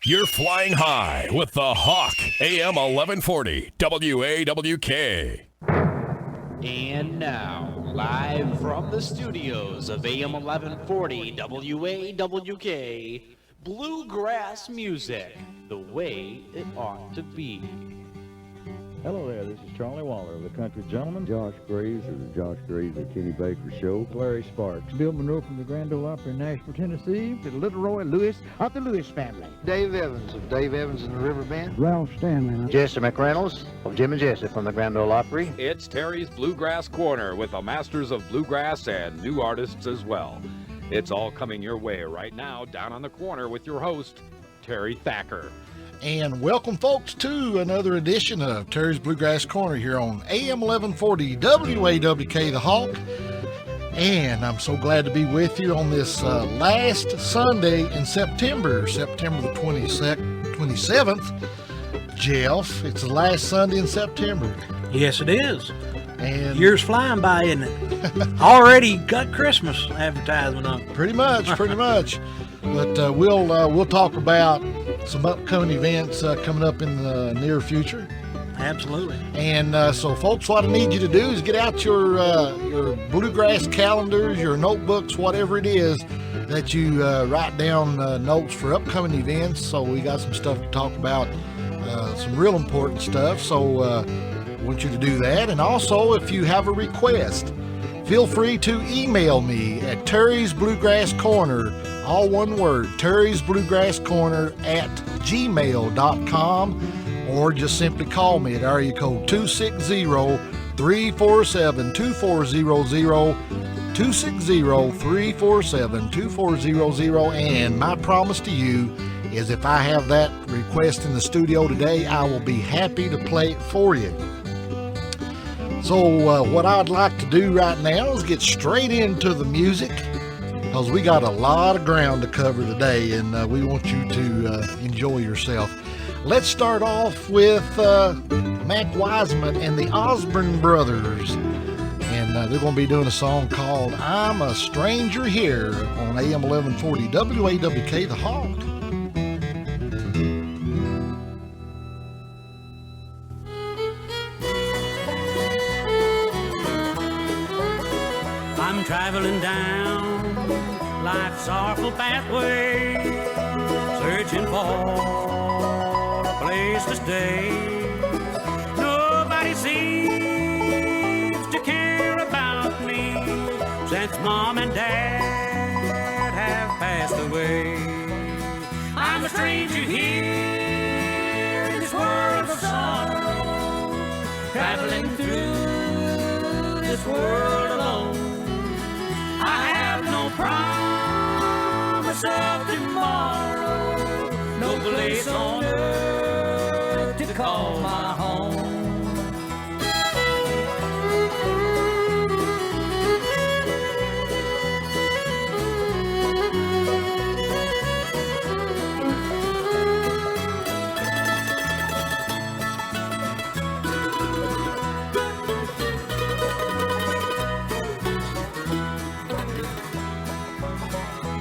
You're flying high with the Hawk, AM 1140, WAWK. And now, live from the studios of AM 1140, WAWK, Bluegrass music, the way it ought to be. Hello there, this is Charlie Waller of the Country Gentlemen. Josh Graves of the Josh Graves and Kenny Baker Show. Larry Sparks. Bill Monroe from the Grand Ole Opry in Nashville, Tennessee. The Little Roy Lewis of the Lewis family. Dave Evans of Dave Evans and the River Band. Ralph Stanley. Jesse McReynolds of Jim and Jesse from the Grand Ole Opry. It's Terry's Bluegrass Corner with the masters of bluegrass and new artists as well. It's all coming your way right now, down on the corner with your host, Terry Thacker. And welcome, folks, to another edition of Terry's Bluegrass Corner here on AM 1140 WAWK, the Hawk. And I'm so glad to be with you on this last Sunday in September the 27th. Jeff, it's the last Sunday in September. Yes, it is. And year's flying by, isn't it? Already got Christmas advertisement up. Pretty much. But we'll talk about some upcoming events coming up in the near future. Absolutely. And so, folks, what I need you to do is get out your bluegrass calendars, your notebooks, whatever it is that you write down notes for upcoming events. So we got some stuff to talk about, some real important stuff. So I want you to do that. And also, if you have a request, feel free to email me at Terry's Bluegrass Corner, all one word, Terry's Bluegrass Corner at gmail.com, or just simply call me at area code 260-347-2400, 260-347-2400, and my promise to you is if I have that request in the studio today, I will be happy to play it for you. So what I'd like to do right now is get straight into the music, because we got a lot of ground to cover today, and we want you to enjoy yourself. Let's start off with Mac Wiseman and the Osborne Brothers, and they're going to be doing a song called I'm a Stranger Here on AM 1140 WAWK, the Hawk. I'm traveling down life's sorrowful pathway, searching for a place to stay. Nobody seems to care about me since Mom and Dad have passed away. I'm a stranger here in this world of sorrow, traveling through this world alone. I have no promise of tomorrow, no place on earth to call my home.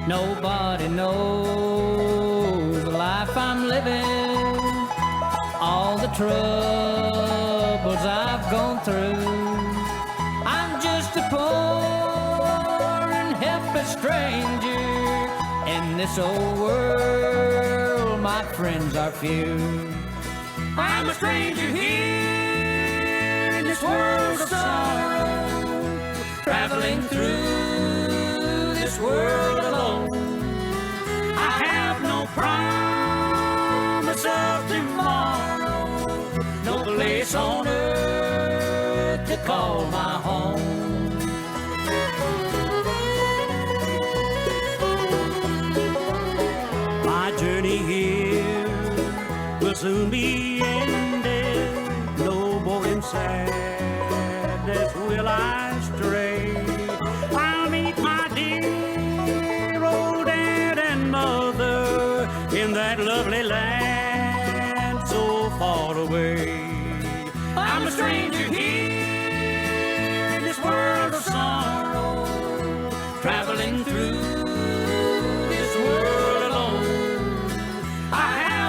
Nobody knows the life I'm living, all the troubles I've gone through. I'm just a poor and helpless stranger in this old world, my friends are few. I'm a stranger here in this world of sorrow, traveling through this world alone. I have no promise of tomorrow, no place on earth to call my home. My journey here will soon be ended, no more in sadness will I stray. I'll meet my dear old dad and mother in that lovely land so far away. I'm a stranger here in this world of sorrow, traveling through this world alone. I have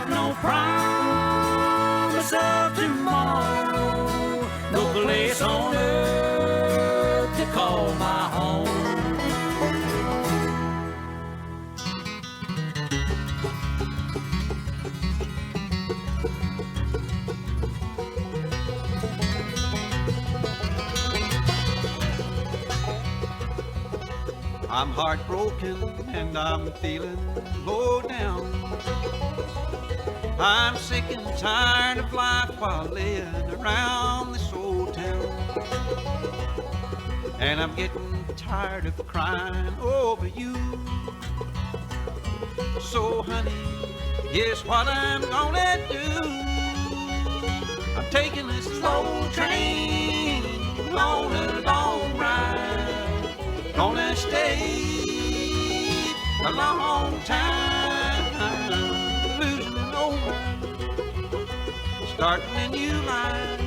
I'm heartbroken and I'm feeling low down. I'm sick and tired of life while laying around this old town. And I'm getting tired of crying over you. So honey, here's what I'm gonna do. I'm taking this slow train on a long ride. Gonna stay a long time, losing an old one, starting a new life.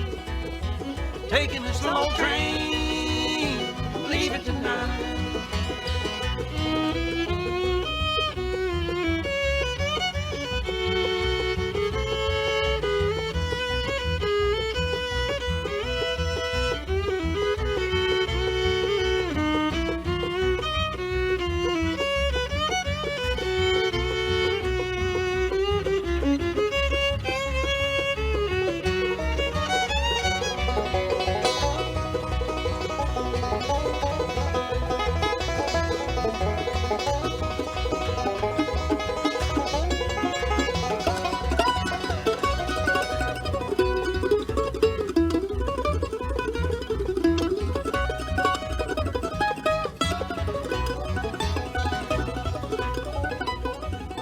Taking this slow train, leave it tonight.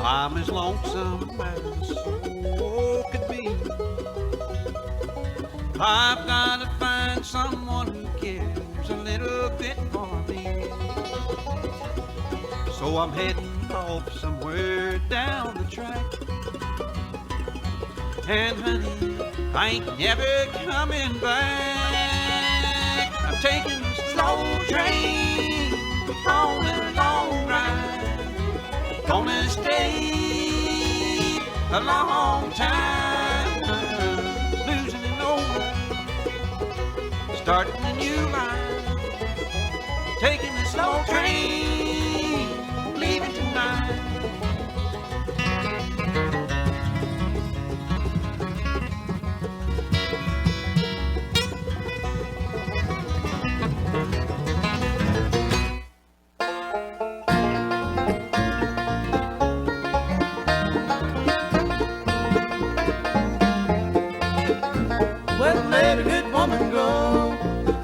I'm as lonesome as a soul could be. I've got to find someone who cares a little bit for me. So I'm heading off somewhere down the track. And honey, I ain't never coming back. I'm taking a slow train on a long ride. Gonna stay a long time, losing an old one, starting a new life. Taking a slow train, leaving tonight.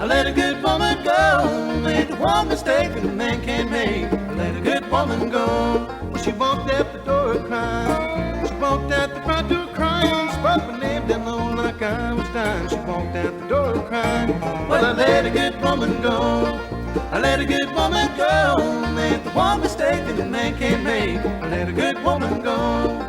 Let a good woman go, made the one mistake that a man can't make. Let a good woman go. Well, she walked out the door crying. She walked out the front door crying. Spoke my name down low like I was dying. She walked out the door crying. Well, I let a good woman go. I let a good woman go, made the one mistake that a man can't make. I let a good woman go.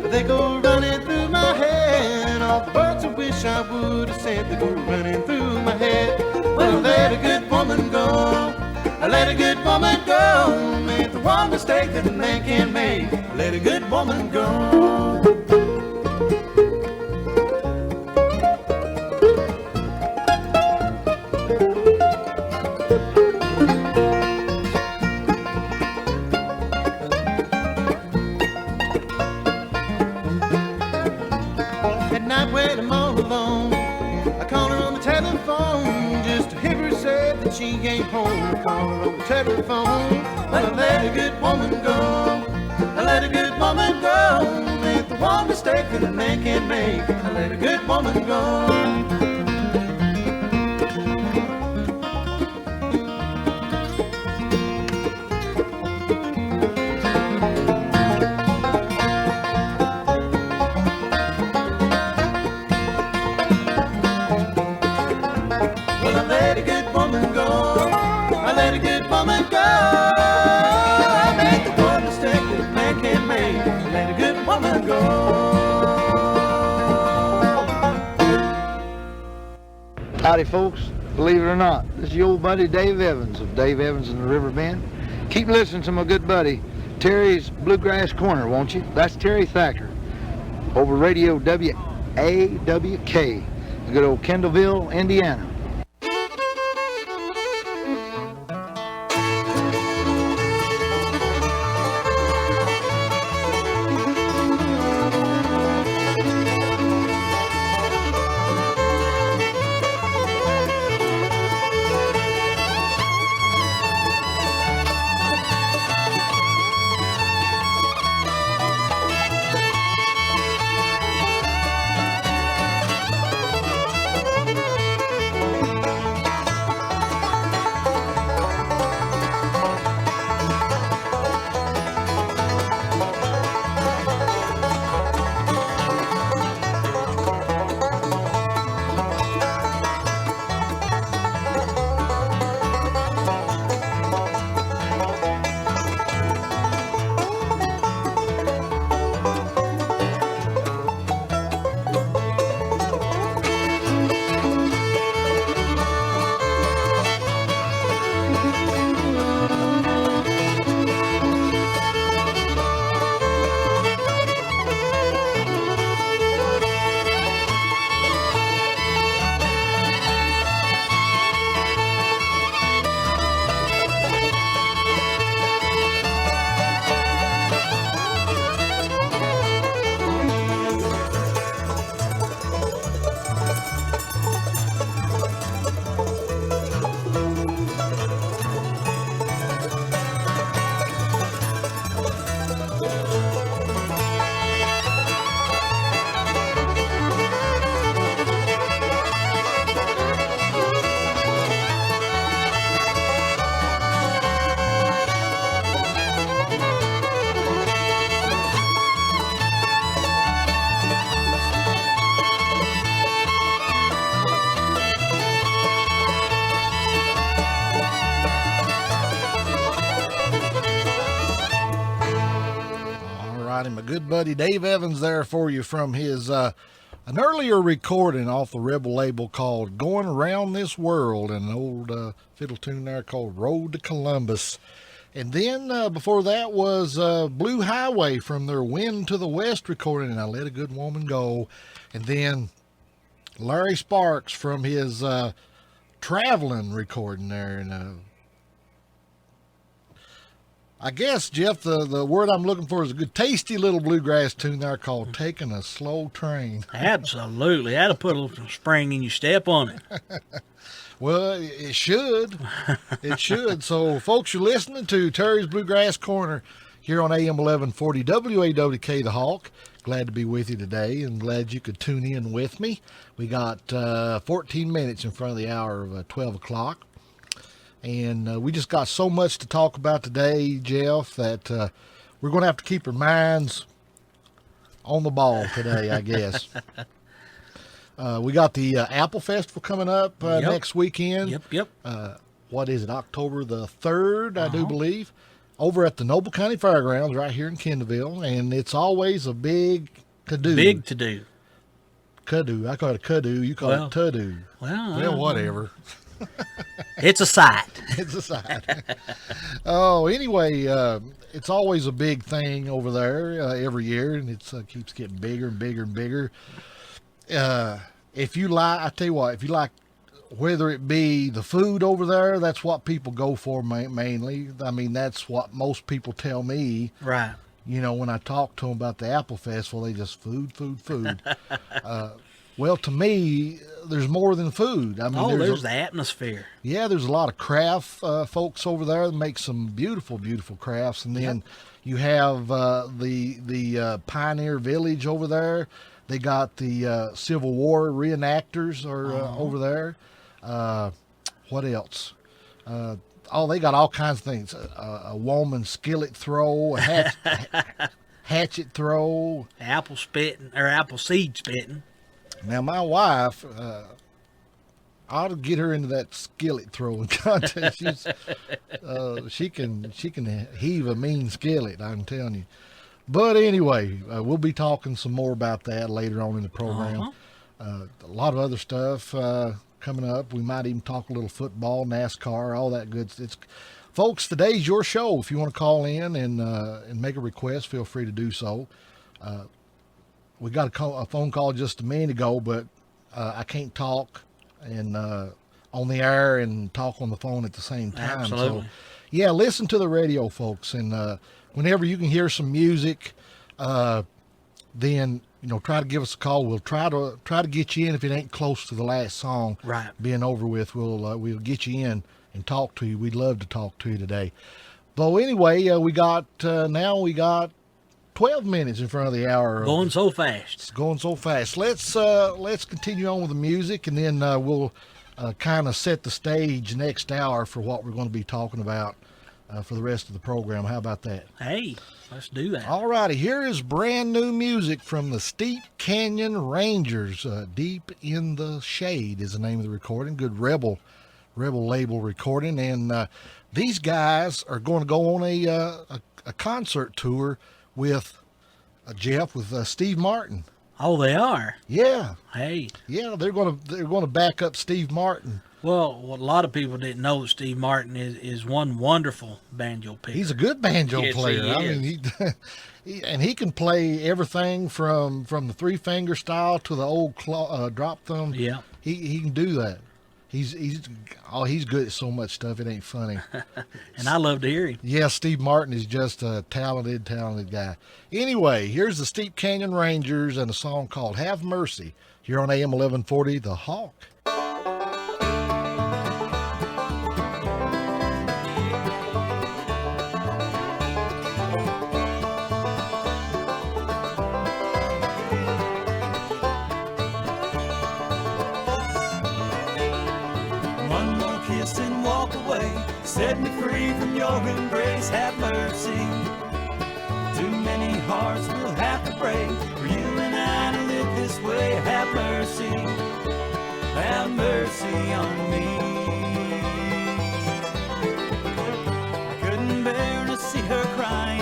They go running through my head. All the words I wish I would have said, they go running through my head. Well, I let a good woman go. I let a good woman go. Made the one mistake that a man can't make. I let a good woman go. She ain't home, I call her on the telephone. Well, I let a good woman go. I let a good woman go. Make the one mistake that a man can't make. I let a good woman go. Howdy folks, believe it or not, this is your old buddy Dave Evans of Dave Evans and the River Band. Keep listening to my good buddy Terry's Bluegrass Corner, won't you? That's Terry Thacker over radio WAWK, the good old Kendallville, Indiana. righty. My good buddy Dave Evans there for you from his an earlier recording off the Rebel label called Going Around This World, and an old fiddle tune there called Road to Columbus. And then before that was Blue Highway from their Wind to the West recording, and I Let a Good Woman Go. And then Larry Sparks from his Traveling recording there. And I guess, Jeff, the word I'm looking for is a good, tasty little bluegrass tune there called Taking a Slow Train. Absolutely. That'll put a little spring in your step on it. Well, it should. It should. So, folks, you're listening to Terry's Bluegrass Corner here on AM 1140 WAWK The Hawk. Glad to be with you today, and glad you could tune in with me. We got 14 minutes in front of the hour of 12 o'clock. And we just got so much to talk about today, Jeff, that we're going to have to keep our minds on the ball today, I guess. We got the Apple Festival coming up next weekend. Yep. What is it, October the 3rd, I do believe, over at the Noble County Fairgrounds right here in Kendallville. And it's always a big to-do. Big to-do. Kuddu. I call it a kuddu. You call it to-do. Well, whatever. It's a sight. It's a sight. Oh, anyway, it's always a big thing over there every year, and it keeps getting bigger and bigger and bigger. If you like, I tell you what, if you like, whether it be the food over there, that's what people go for mainly. I mean, that's what most people tell me. Right. You know, when I talk to them about the Apple Festival, they just food. Well, to me, there's more than food. I mean, there's the atmosphere. Yeah, there's a lot of craft folks over there that make some beautiful, beautiful crafts. And then you have the Pioneer Village over there. They got the Civil War reenactors over there. What else? They got all kinds of things. A woman skillet throw, a hatchet throw. Apple spitting, or apple seed spitting. Now, my wife, I ought to get her into that skillet throwing contest. She can heave a mean skillet, I'm telling you. But anyway, we'll be talking some more about that later on in the program. A lot of other stuff coming up. We might even talk a little football, NASCAR, all that good. Folks, today's your show. If you want to call in and make a request, feel free to do so. We got a phone call just a minute ago, but I can't talk and on the air and talk on the phone at the same time. Absolutely. So, yeah, listen to the radio, folks, and whenever you can hear some music, then try to give us a call. We'll try to get you in if it ain't close to the last song being over with. We'll get you in and talk to you. We'd love to talk to you today. But anyway, we got 12 minutes in front of the hour. Going so fast. It's going so fast. Let's continue on with the music, and then we'll kind of set the stage next hour for what we're going to be talking about for the rest of the program. How about that? Hey, let's do that. All righty. Here is brand new music from the Steep Canyon Rangers. Deep in the Shade is the name of the recording. Good Rebel label recording, and these guys are going to go on a concert tour with Jeff, with Steve Martin. Oh, they are? Yeah. Hey. Yeah, they're going to back up Steve Martin. Well, a lot of people didn't know that Steve Martin is one wonderful banjo player. He's a good banjo player. He is. I mean, he can play everything from the three-finger style to the old drop thumb. Yeah. He can do that. He's good at so much stuff, it ain't funny. And I love to hear him. Yeah, Steve Martin is just a talented guy. Anyway, here's the Steep Canyon Rangers and a song called Have Mercy here on AM 1140, The Hawk. Set me free from your embrace, have mercy. Too many hearts will have to break for you and I to live this way. Have mercy on me. I couldn't bear to see her crying.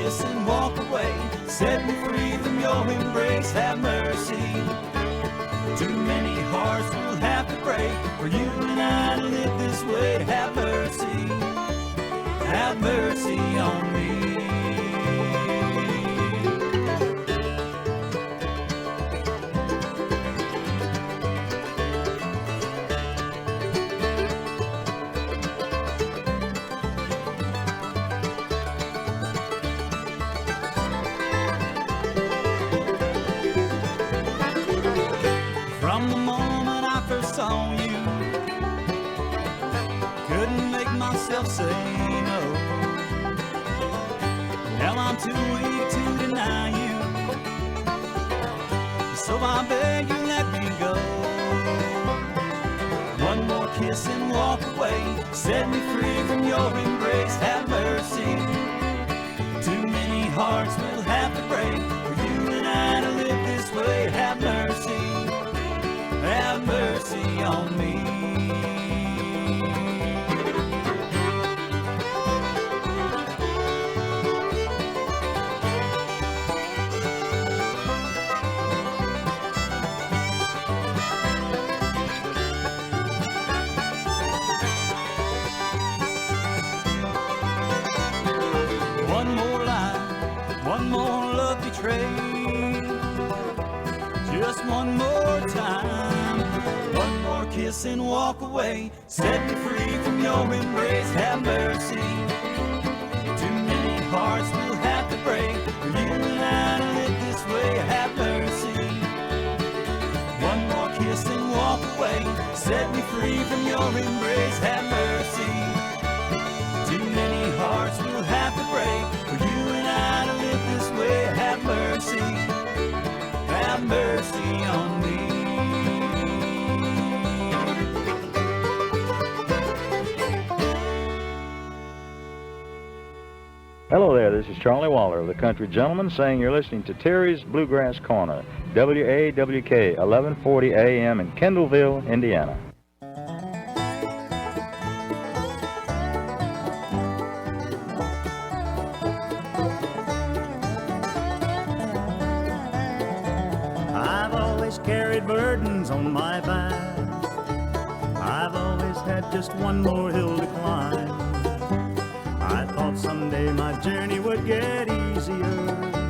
kiss and walk away. Set me free from your embrace, have mercy. Too many hearts will have to break for you and I to live this way. Have mercy on me. From the moment I first saw you, couldn't make myself say no. Now I'm too weak to deny you, so I beg you let me go. One more kiss and walk away. Set me free from your embrace. Have mercy. Too many hearts will have to break for you and I to live this way. Have mercy on me. One more lie, one more love betrayed. Just one more time, one more kiss and walk away. Set me free from your embrace. Have mercy. Too many hearts will have to break for you and I to live this way. Have mercy. One more kiss and walk away. Set me free from your embrace. Have mercy. Too many hearts will have to break for you and I to live this way. Have mercy on me. Hello there, this is Charlie Waller of the Country Gentleman saying you're listening to Terry's Bluegrass Corner, WAWK, 1140 AM in Kendallville, Indiana. I've always carried burdens on my back. I've always had just one more hill to climb. I thought someday my journey would get easier,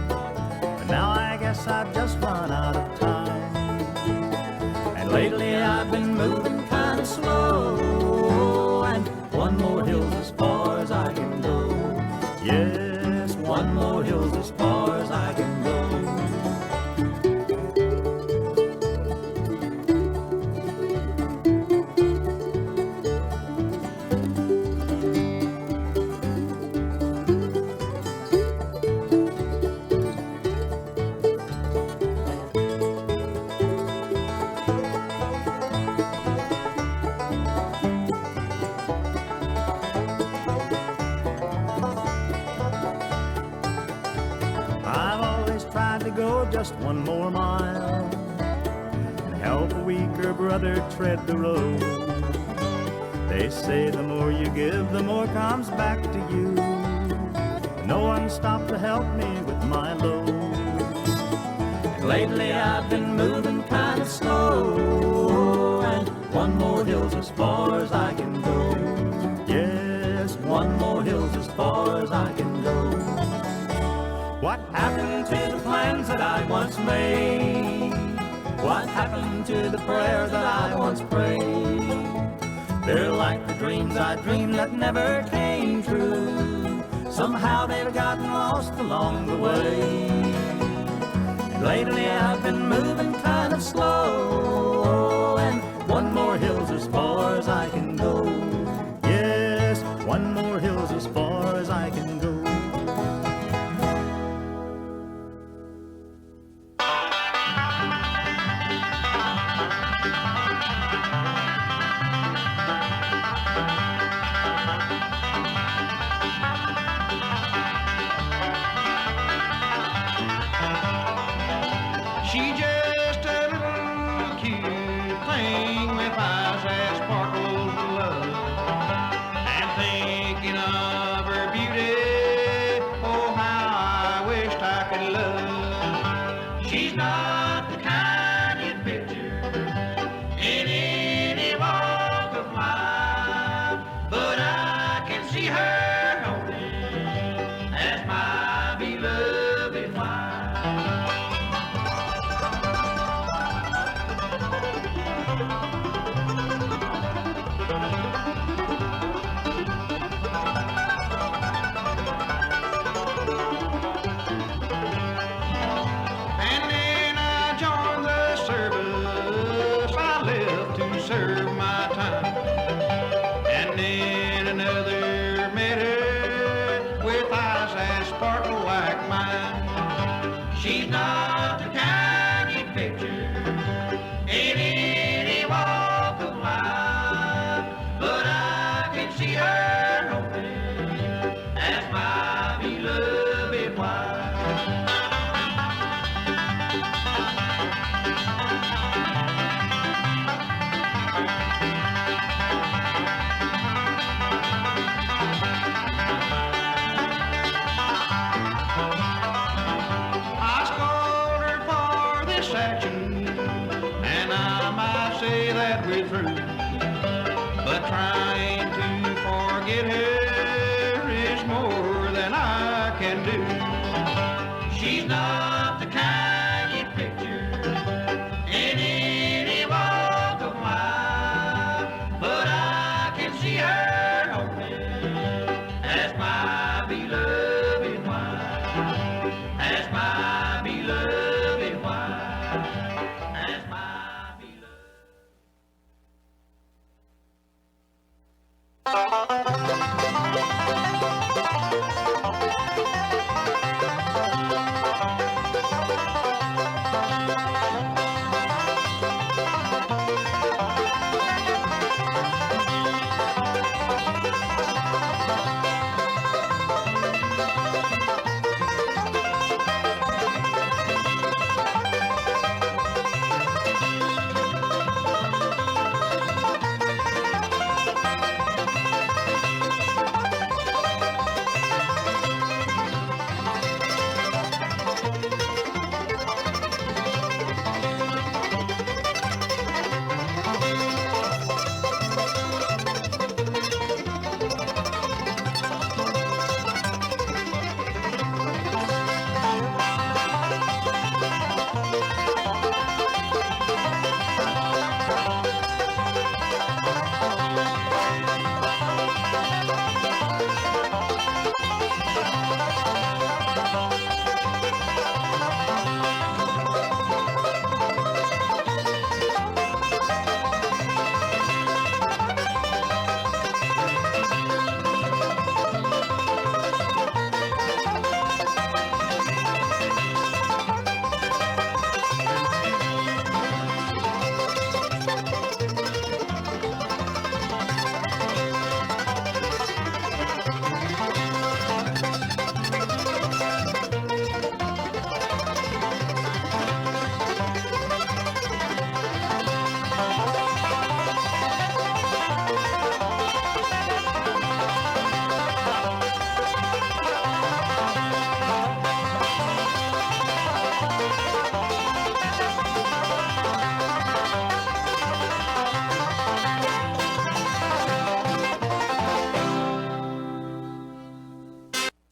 but now I guess I've just run out of time. And lately I've been moving kind of slow, and one more hill's as far as I can go. Yes, one more hill's as far as I can go. Just one more mile and help a weaker brother tread the road. They say the more you give, the more comes back to you. No one stopped to help me with my load. And lately I've been moving kind of slow, and one more hill's as far as I can go. Yes, one more hill's as far as I can go. What happened to the plans that I once made? What happened to the prayers that I once prayed? They're like the dreams I dreamed that never came true. Somehow they've gotten lost along the way. Lately I've been moving kind of slow, and one more hill's as far as I can go. Yes, one more hill's as far as I can go. She just a little cute thing with eyes that sparkle sparkle like mine. She's not the kind you picture in any walk of life, but I can see her hoping as my beloved wife. I scored her for this action, and I might say that we're through. But trying to forget her is more than I can do. She's not the kind you picture in any walk of life, but I can see her hoping as my beloved wife, as my beloved wife, as my beloved.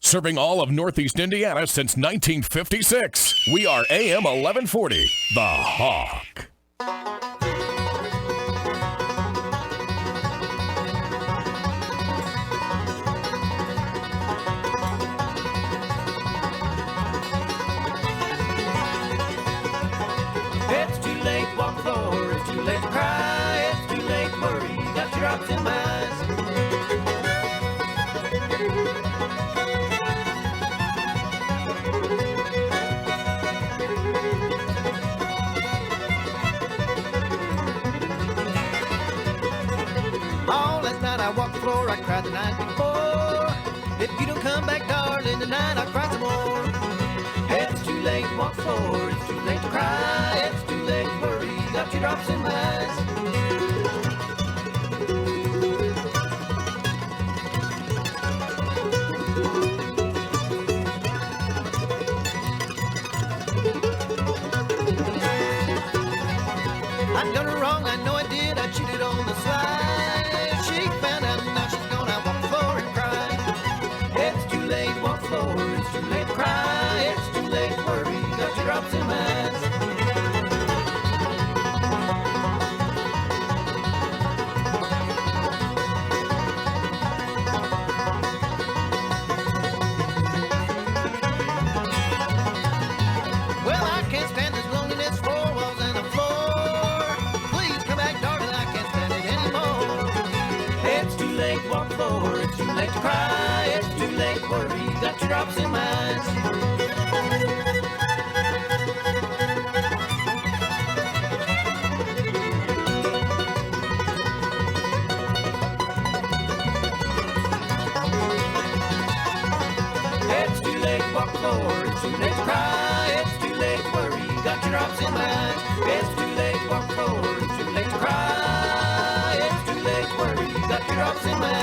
Serving all of Northeast Indiana since 1956. We are AM 1140, The Hawk. It's too late, walk floor. It's too late to cry. It's too late to worry. Got your drops in my eyes. All last night I walked the floor. I cried the night before. If you don't come back, darling, tonight I'll cry some more. It's too late, walk the floor. It's too late to cry. It's too late to worry. Got your drops in my eyes. I done her wrong, I know I did. I cheated on the slide. She found out now she's gonna walk the floor and cry. It's too late, walk the floor. It's too late to cry. It's too late to worry. Got your drops in my eyes. Well, I can't stand this loneliness, four walls and a floor. Please come back, darling, I can't stand it anymore. It's too late, walk the floor. It's too late to cry. It's too late to worry. Got your drops in my eyes. walk the floor. It's too late to cry, it's too late to worry. You got your drops in my eyes. It's too late to walk the floor. It's too late to cry, it's too late to worry. You got your drops in my eyes.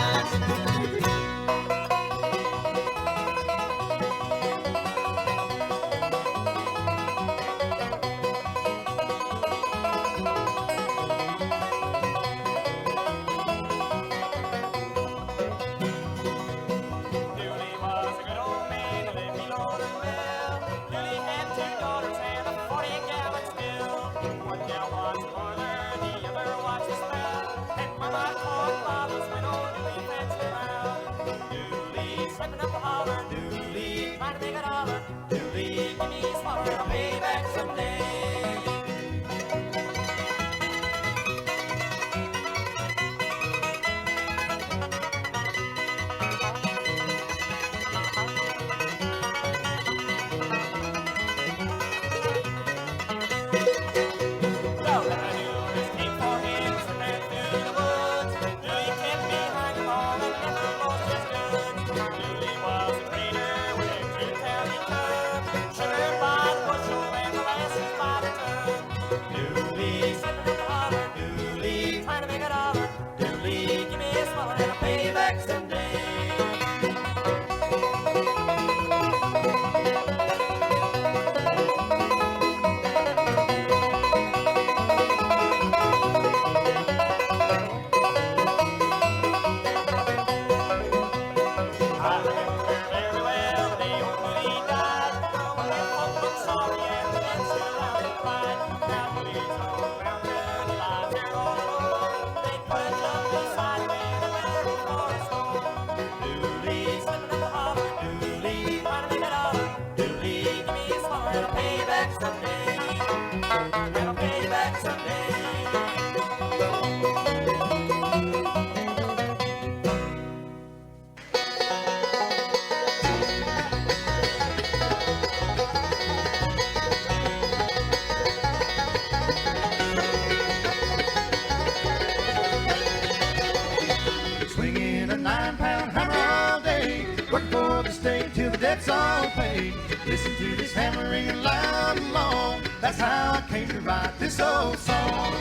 Debt's all paid. Listen to this hammering and loud and long. That's how I came to write this old song.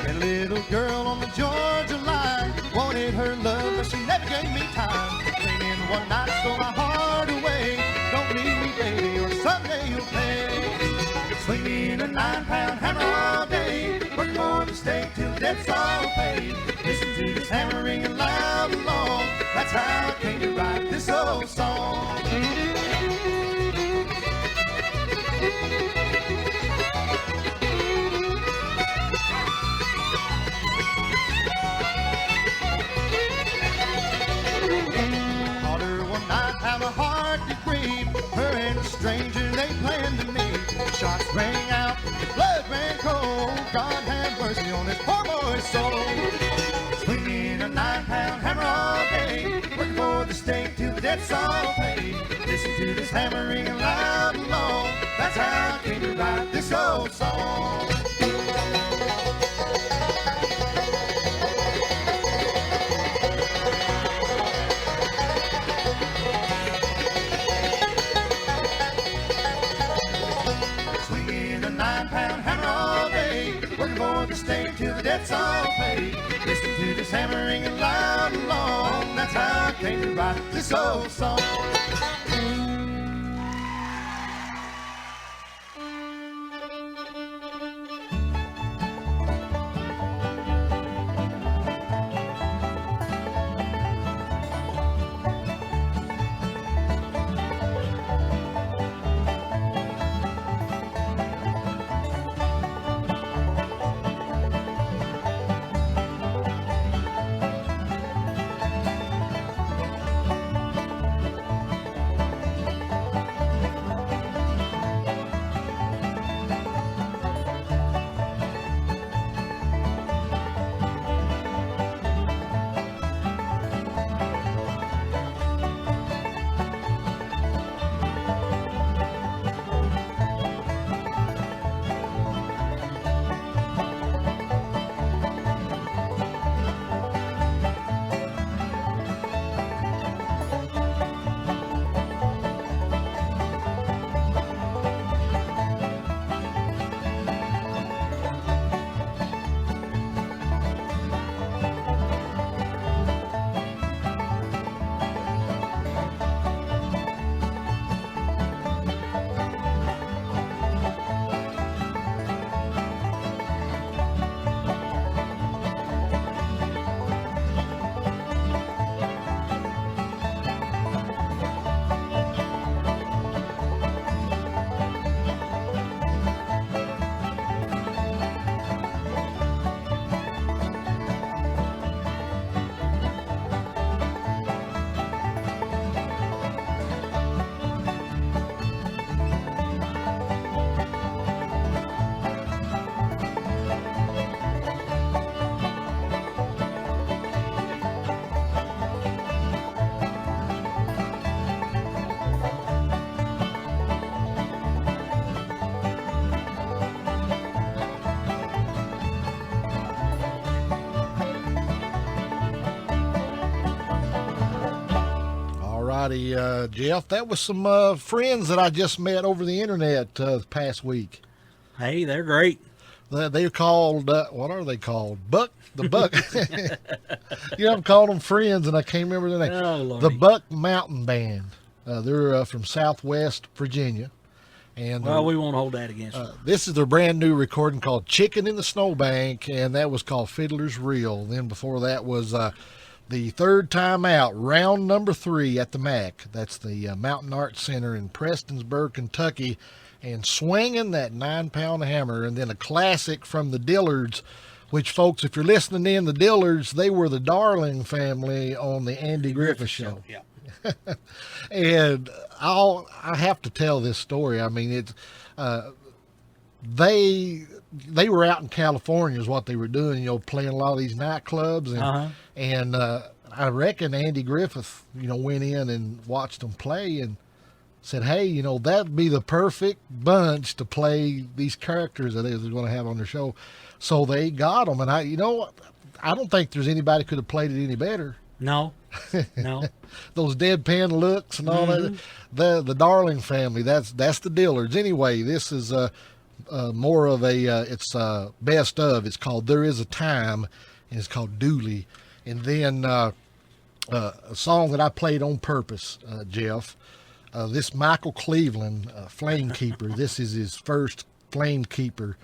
That little girl on the Georgia line wanted her love, but she never gave me time. Singing one night stole my heart away. Don't leave me, baby, or someday you'll pay. Swinging a 9-pound hammer all day, working for the state till the debt's all paid. Listen to this hammering and loud and long. That's how I came to write this old song. Caught her one night, how the heart did grieve. Her and a stranger, they planned to meet. Shots rang out, blood ran cold. God have mercy on this poor boy's soul. Swinging a 9-pound hammer all day, working for the state till the debt's all paid. Listen to this hammering and loud and long. That's how I came to write this old song. For the state till the debt's all paid. Listen to this hammering and loud and long. That's how I came to write this old song. everybody, Jeff. That was some friends that I just met over the internet this past week. Hey, they're great. They're called, what are they called? The Buck. I've called them friends, and I can't remember the name. Oh, Lordy. The Buck Mountain Band. They're from Southwest Virginia. And well, we won't hold that against them. This is their brand new recording called Chicken in the Snowbank, and that was called Fiddler's Reel. Then before that was the third time out, round number 3 at the MAC. That's the Mountain Arts Center in Prestonsburg, Kentucky, and Swinging That 9-Pound Hammer. And then a classic from the Dillards, which, folks, if you're listening in, the Dillards, they were the Darling family on the Andy Griffith Show. Yeah. And I have to tell this story. I mean, it's they were out in California is what they were doing, playing a lot of these nightclubs. And I reckon Andy Griffith, went in and watched them play and said, hey, that'd be the perfect bunch to play these characters that they were going to have on their show. So they got them. And I don't think there's anybody could have played it any better. No. Those deadpan looks and all that. The Darling family, that's the Dillards. Anyway, this is more of it's best of. It's called There Is a Time, and it's called Dooley. And then a song that I played on purpose, Jeff. This Michael Cleveland, Flamekeeper. This is his first Flamekeeper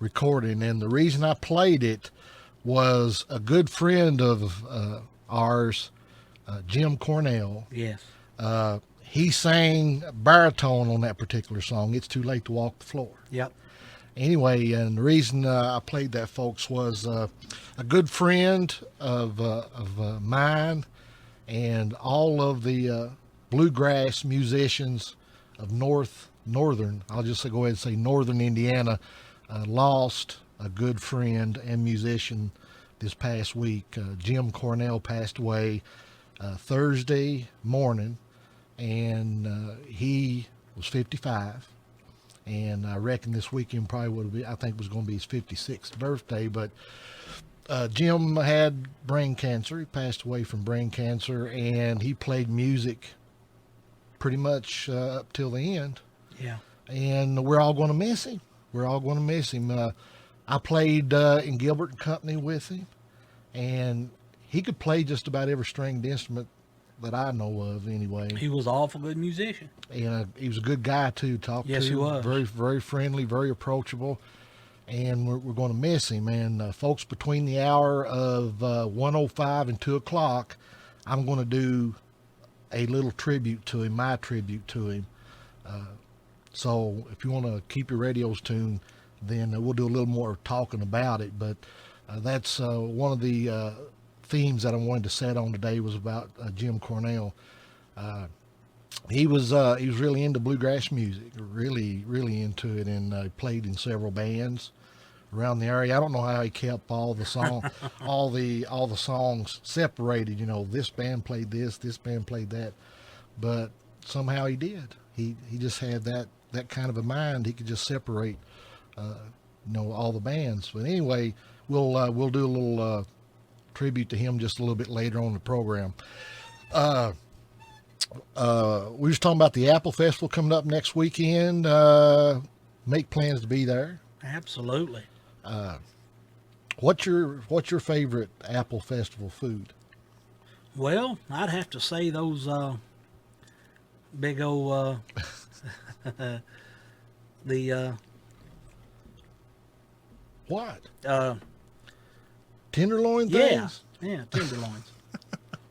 recording, and the reason I played it was a good friend of ours, Jim Cornell. Yes. He sang baritone on that particular song, It's Too Late to Walk the Floor. Yep. Anyway, and the reason I played that, folks, was a good friend of mine and all of the bluegrass musicians of northern, I'll just go ahead and say northern Indiana, lost a good friend and musician this past week. Jim Cornell passed away Thursday morning, and he was 55. And I reckon this weekend probably would be, I think was going to be his 56th birthday. But Jim had brain cancer. He passed away from brain cancer, and he played music pretty much up till the end. Yeah. And we're all going to miss him. We're all going to miss him. I played in Gilbert and Company with him, and he could play just about every stringed instrument that I know of anyway. He was an awful good musician. And he was a good guy too, talk to. Yes, he was. Very, very friendly, very approachable. And we're going to miss him. And folks, between the hour of 1:05 and 2 o'clock, I'm going to do a little tribute to him, my tribute to him. So if you want to keep your radios tuned, then we'll do a little more talking about it. But that's one of the themes that I wanted to set on today was about Jim Cornell. He was really into bluegrass music, really, really into it, and played in several bands around the area. I don't know how he kept all the all the songs separated. This band played this band played that, but somehow he did. He just had that kind of a mind. He could just separate, all the bands. But anyway, we'll do a little tribute to him just a little bit later on in the program. We were just talking about the Apple Festival coming up next weekend. Make plans to be there. Absolutely. What's your favorite Apple Festival food? Well, I'd have to say those big old the what? Tenderloin things? Yeah, tenderloins.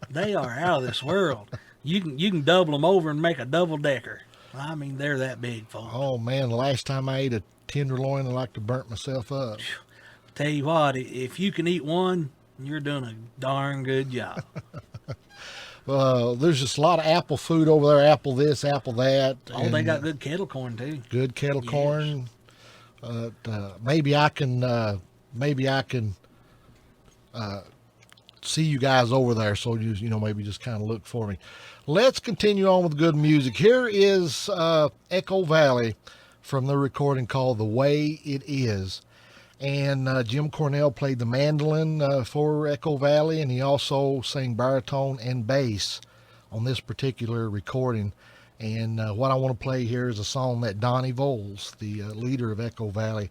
They are out of this world. You can double them over and make a double decker. I mean, they're that big, folks. Oh man, the last time I ate a tenderloin, I like to burnt myself up. Tell you what, if you can eat one, you're doing a darn good job. There's just a lot of apple food over there. Apple this, apple that. Oh, they got good kettle corn too. Good kettle corn. Maybe I can see you guys over there, so maybe just kind of look for me. Let's continue on with good music. Here is Echo Valley from the recording called The Way It Is. And Jim Cornell played the mandolin for Echo Valley, and he also sang baritone and bass on this particular recording. And what I want to play here is a song that Donnie Voles, the leader of Echo Valley,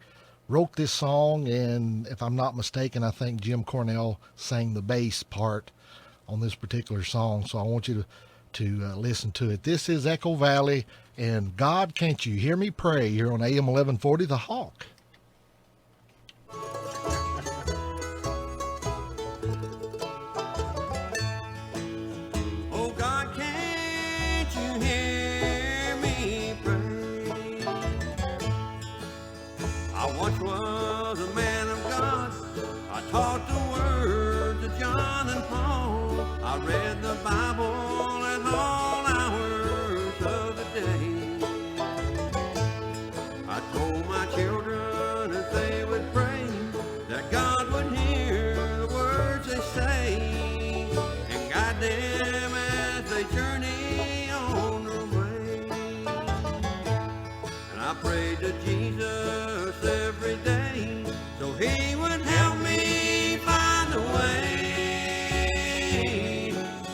wrote this song. And if I'm not mistaken, I think Jim Cornell sang the bass part on this particular song. So I want you to listen to it. This is Echo Valley and God Can't You Hear Me Pray here on AM 1140, The Hawk. Oh God, can't you hear me pray? I once was a man of God. I taught the words of John and Paul. I read the Bible at all hours of the day. I told my children if they would pray that God would hear the words they say and guide them as they journey on their way. And I prayed to Jesus every day so he would help me find a way.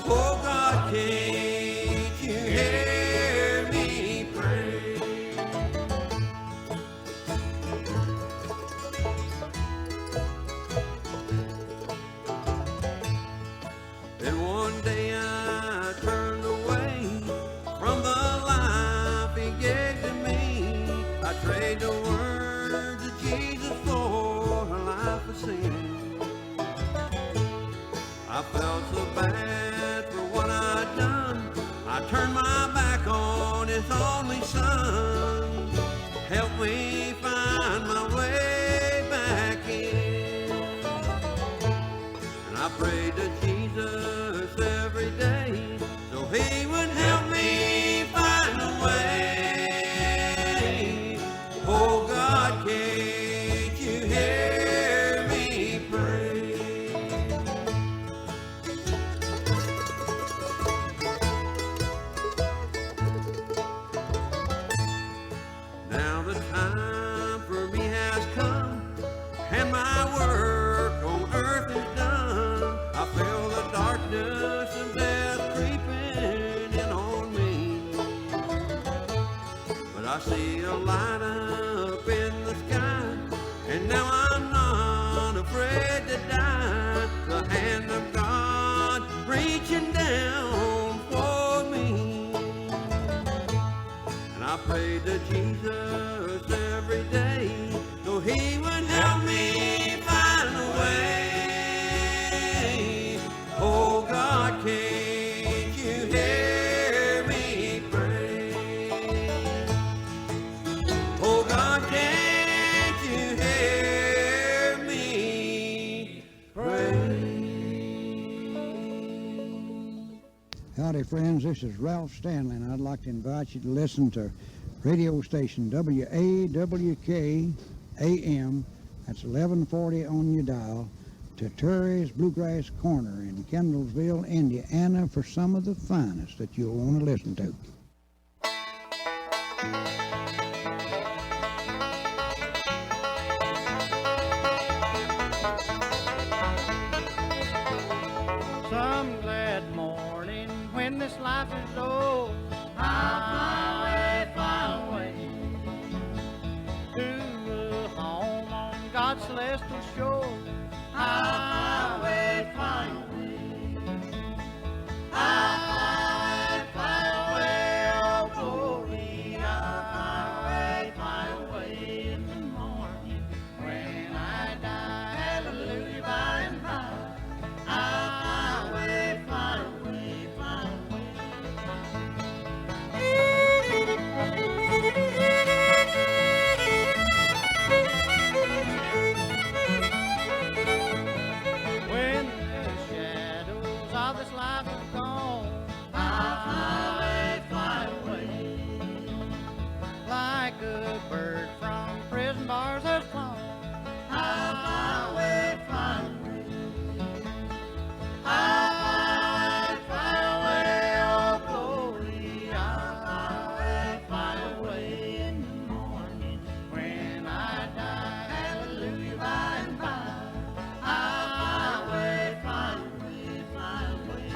Oh God, can't you hear me pray? Then one day I turned away from the life he gave to me. I trade the words of Jesus for a life of sin. I felt so bad for what I'd done. I turned my back on his only son. Help me find my way back in. And I prayed to Jesus every day so he would help me find a way. Oh God, can't you hear me pray? Now the time for me has come and my work on earth is done. I feel the darkness of death creeping in on me, but I see a light up in the sky, and now I'm not afraid to die. The hand of God reaching down for me, and I pray to Jesus every day so he would help me find a way. Oh God, can't you hear me pray? Oh God, can't you hear me pray? Howdy, friends. This is Ralph Stanley, and I'd like to invite you to listen to radio station WAWK AM. That's 1140 on your dial, to Terry's Bluegrass Corner in Kendallville, Indiana, for some of the finest that you'll want to listen to. Some glad morning when this life is old, I'll fly away to a home on God's celestial shore. I'll fly away. I'll fly away, oh glory. I'll fly away in the morning when I die. Hallelujah, by and by. I'll fly away, fly away, when the shadows of this life are gone, I'll fly away, like a bird from prison bars has flown. I'll fly away, fly away. I'll fly away, oh glory. I'll fly away in the morning when I die. Hallelujah, by and by. I'll fly away, fly away, fly away.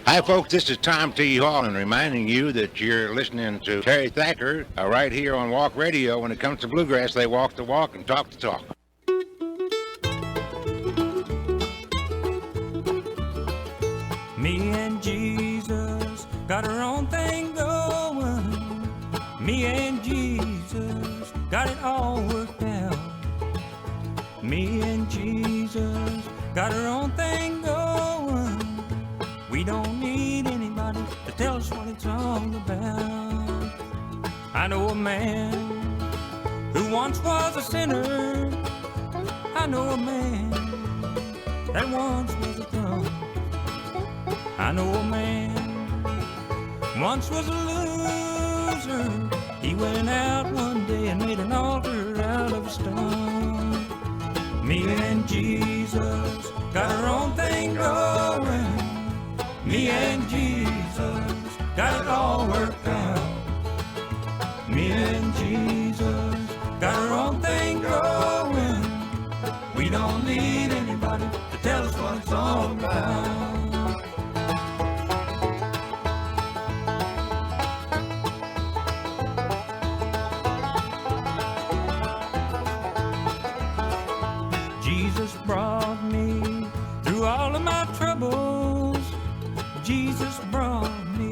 Hi, folks. This is Tom T. Hall, and reminding you that you're listening to Terry Thacker right here on WAWK Radio. When it comes to bluegrass, they walk the walk and talk the talk. Me and Jesus got our own thing going. Me and Jesus got it all worked out. Me and Jesus got our own thing going. We don't need anybody to tell us what it's all about. I know a man who once was a sinner. I know a man that once was a thug. I know a man once was a loser. He went out one day and made an altar out of stone. Me and Jesus got our own thing going. Me and Jesus got it all worked out. Me and Jesus got our own thing going. We don't need anybody to tell us what it's all about. Jesus brought me through all of my troubles. Jesus brought me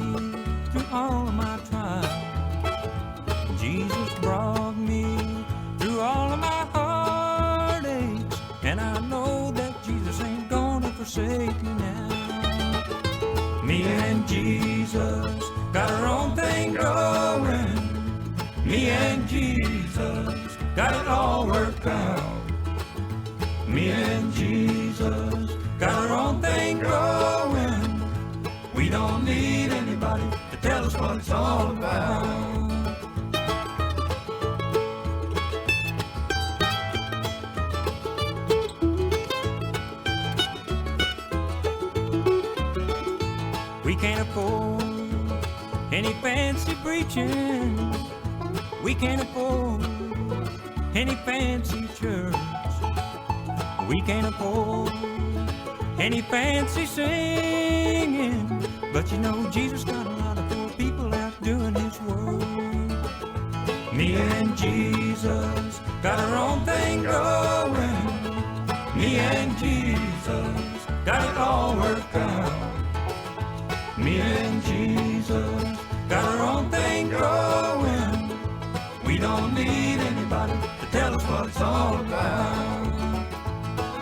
through all of my trials. Jesus brought me through all of my heartaches. And I know that Jesus ain't gonna forsake me now. Me and Jesus got our own thing going. Me and Jesus got it all worked out. Me and Jesus got our own thing going. We don't need anybody to tell us what it's all about. We can't afford any fancy preaching. We can't afford any fancy church. We can't afford any fancy singing. But you know Jesus got a lot of poor people out doing his work. Me and Jesus got our own thing going. Me and Jesus got it all worked out. Me and Jesus got our own thing going. We don't need anybody to tell us what it's all about.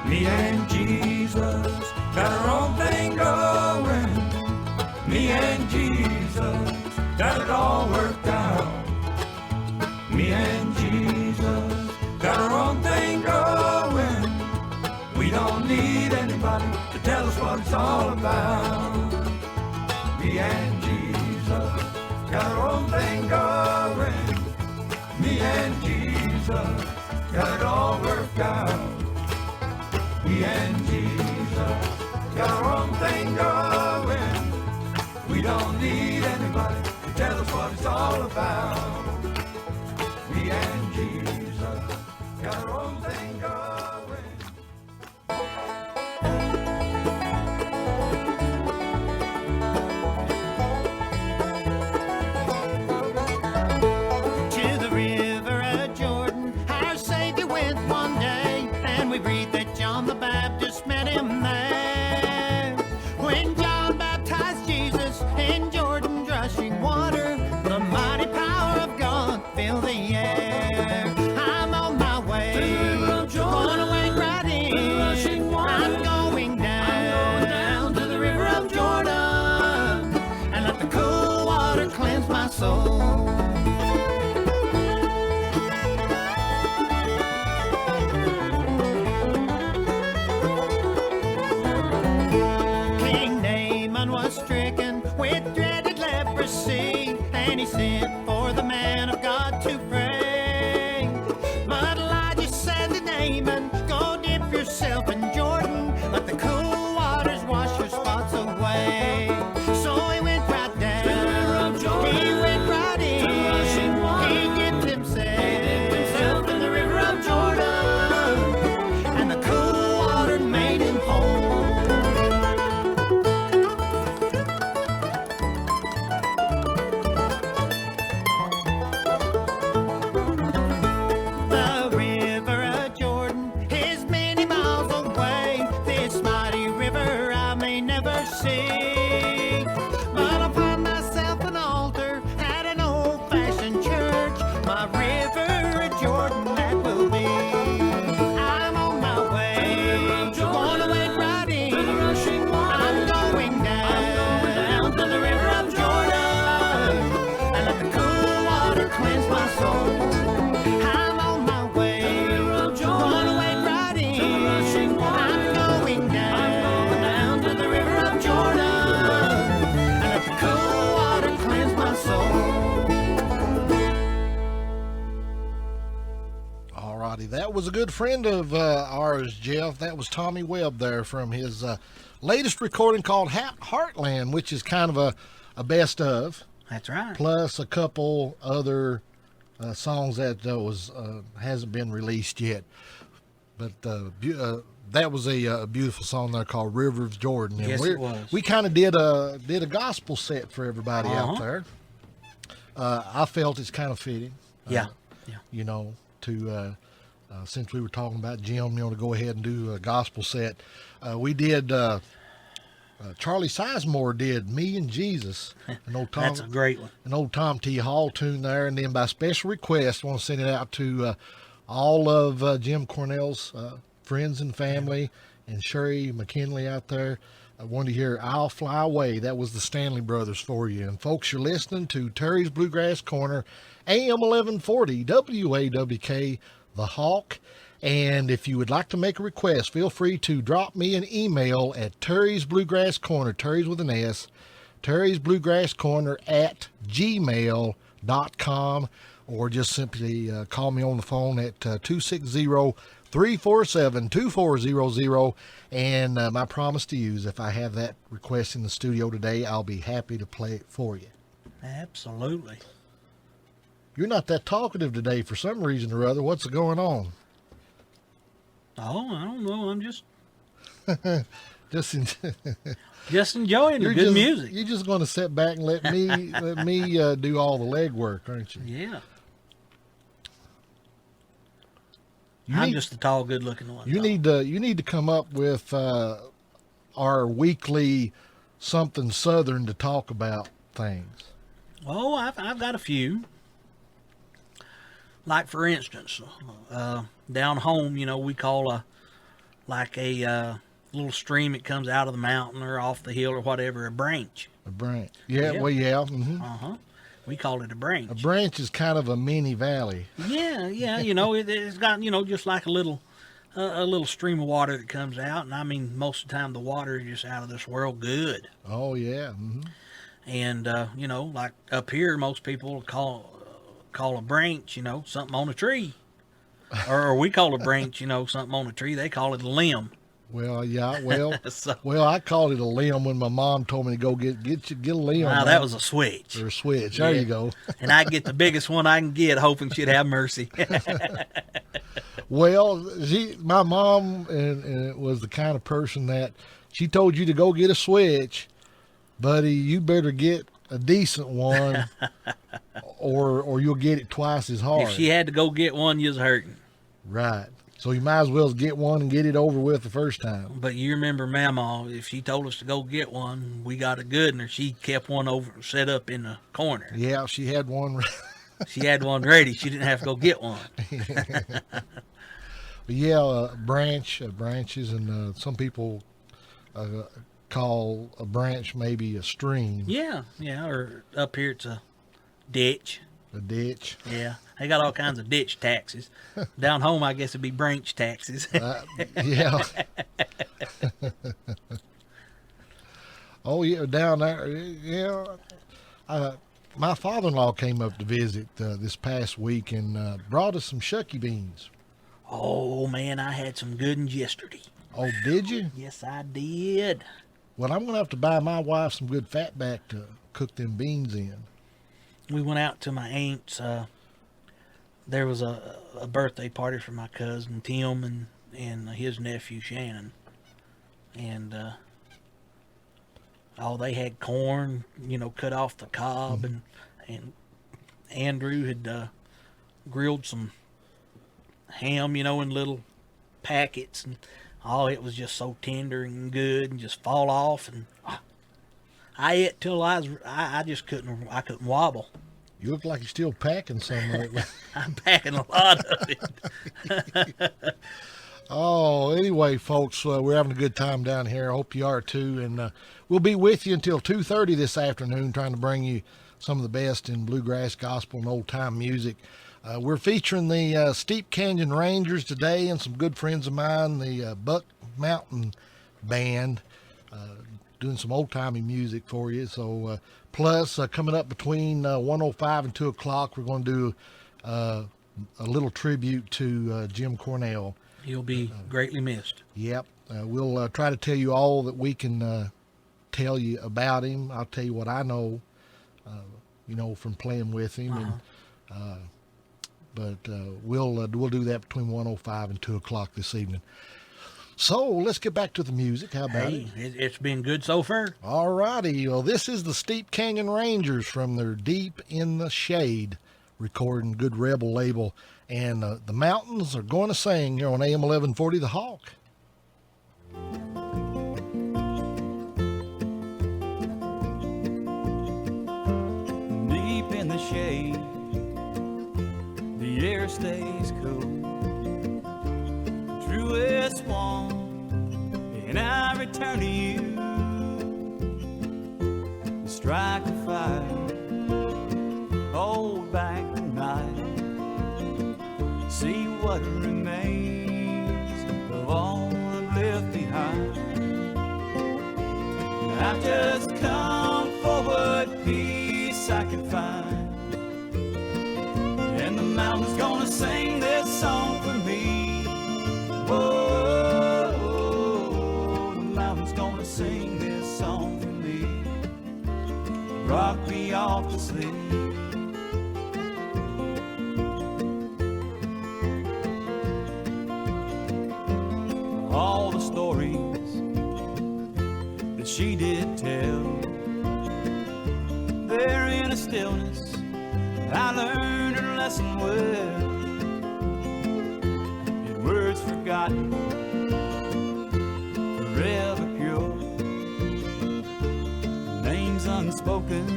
Me and Jesus got our own thing going. Me and Jesus got it all worked out. Me and Jesus got our own thing going. We don't need anybody to tell us what it's all about. Me and Jesus got our own thing going. Me and Jesus got it all worked out. Me and Jesus got our own thing going. We don't need anybody to tell us what it's all about. Me and Jesus got our own thing going. To the river of Jordan, our Savior went one day, and we read that John the Baptist met him there. When John baptized Jesus in Jordan's rushing water, the mighty power of God filled the air. I'm on my way, gonna wade right in. I'm going down to the river of Jordan, and let the cool water cleanse my soul. King Naaman was stricken with dreaded leprosy, and he sent for the man of God to pray. But Elijah said to Naaman, go dip yourself in Jordan, let the cool waters wash your spots away. So he went right down, he went right in, he dipped himself in the river of Jordan, and the cool water made him whole. that was a good friend of ours, Jeff. That was Tommy Webb there from his latest recording called Heartland, which is kind of a best of. That's right. Plus a couple other songs that hasn't been released yet. But that was a beautiful song there called River of Jordan. And yes, it was. We kind of did a gospel set for everybody out there. I felt it's kind of fitting. Yeah. You know, to since we were talking about Jim, to go ahead and do a gospel set. We did, Charlie Sizemore did Me and Jesus. An old Tom, That's a great one. An old Tom T. Hall tune there. And then by special request, I want to send it out to all of Jim Cornell's friends and family and Sherry McKinley out there. I wanted to hear I'll Fly Away. That was the Stanley Brothers for you. And folks, you're listening to Terry's Bluegrass Corner, AM 1140, WAWK, The Hawk. And if you would like to make a request, feel free to drop me an email at Terry's Bluegrass Corner, Terry's with an S, Terry's Bluegrass Corner at gmail.com, or just simply call me on the phone at 260-347-2400. And my promise to you is if I have that request in the studio today, I'll be happy to play it for you. Absolutely. You're not that talkative today for some reason or other. What's going on? Oh, I don't know. I'm just just enjoying the good music. You're just going to sit back and let me do all the legwork, aren't you? Yeah. I'm just a tall, good-looking one. You need to come up with our weekly something Southern to talk about things. Oh, I've got a few. Like for instance, down home, we call a little stream that comes out of the mountain or off the hill or whatever a branch. A branch. Yeah. Well, yeah. Mm-hmm. We call it a branch. A branch is kind of a mini valley. Yeah. It's got just like a little stream of water that comes out, and I mean most of the time the water is just out of this world good. Oh yeah. Mm-hmm. And like up here, most people call a branch, something on a tree. or we call a branch, something on a tree. They call it a limb. Well, yeah, well, I called it a limb when my mom told me to go get a limb. Wow, that was a switch. Or a switch. There you go. And I get the biggest one I can get, hoping she'd have mercy. Well, my mom and was the kind of person that she told you to go get a switch, buddy. You better get a decent one, or you'll get it twice as hard. If she had to go get one, you was hurting. Right. So you might as well get one and get it over with the first time. But you remember Mama, if she told us to go get one, we got a good one, or she kept one over set up in the corner. Yeah, she had one. She had one ready. She didn't have to go get one. But yeah, branches, and some people call a branch maybe a stream. Yeah, or up here it's a ditch. A ditch. Yeah, they got all kinds of ditch taxes. Down home, I guess it'd be branch taxes. Yeah. Oh yeah, down there. Yeah. My father-in-law came up to visit this past week and brought us some shucky beans. Oh man, I had some good ones yesterday. Oh, did you? Yes, I did. Well, I'm gonna have to buy my wife some good fatback to cook them beans in. We went out to my aunt's. There was a birthday party for my cousin Tim and his nephew Shannon, and they had corn, cut off the cob, and Andrew had grilled some ham, in little packets, and it was just so tender and good and just fall off, and I ate till I just couldn't wobble. You look like you're still packing some of it. I'm packing a lot of it. Oh, anyway, folks, we're having a good time down here. I hope you are too, and we'll be with you until 2:30 this afternoon, trying to bring you some of the best in bluegrass, gospel, and old-time music. We're featuring the Steep Canyon Rangers today and some good friends of mine, the Buck Mountain Band, doing some old-timey music for you. So, plus, coming up between 1:05 and 2 o'clock, we're going to do a little tribute to Jim Cornell. He'll be greatly missed. Yep. We'll try to tell you all that we can tell you about him. I'll tell you what I know, from playing with him. But we'll do that between 1:05 and 2 o'clock this evening. So let's get back to the music. How about it? It's been good so far. All righty. Well, this is the Steep Canyon Rangers from their Deep in the Shade recording, good rebel label. And the mountains are going to sing here on AM 1140, The Hawk. Deep in the shade, the air stays cool. Truest one, and I return to you. Strike a fire, hold back the night. See what remains of all I've left behind. I've just come for what peace I can find. And the mountain's gonna sing this song for me. Whoa, the mountain's gonna sing this song for me. Rock me off to sleep. All the stories that she did tell, they're in a stillness. I learned her lesson well. In words forgotten, forever pure. Names unspoken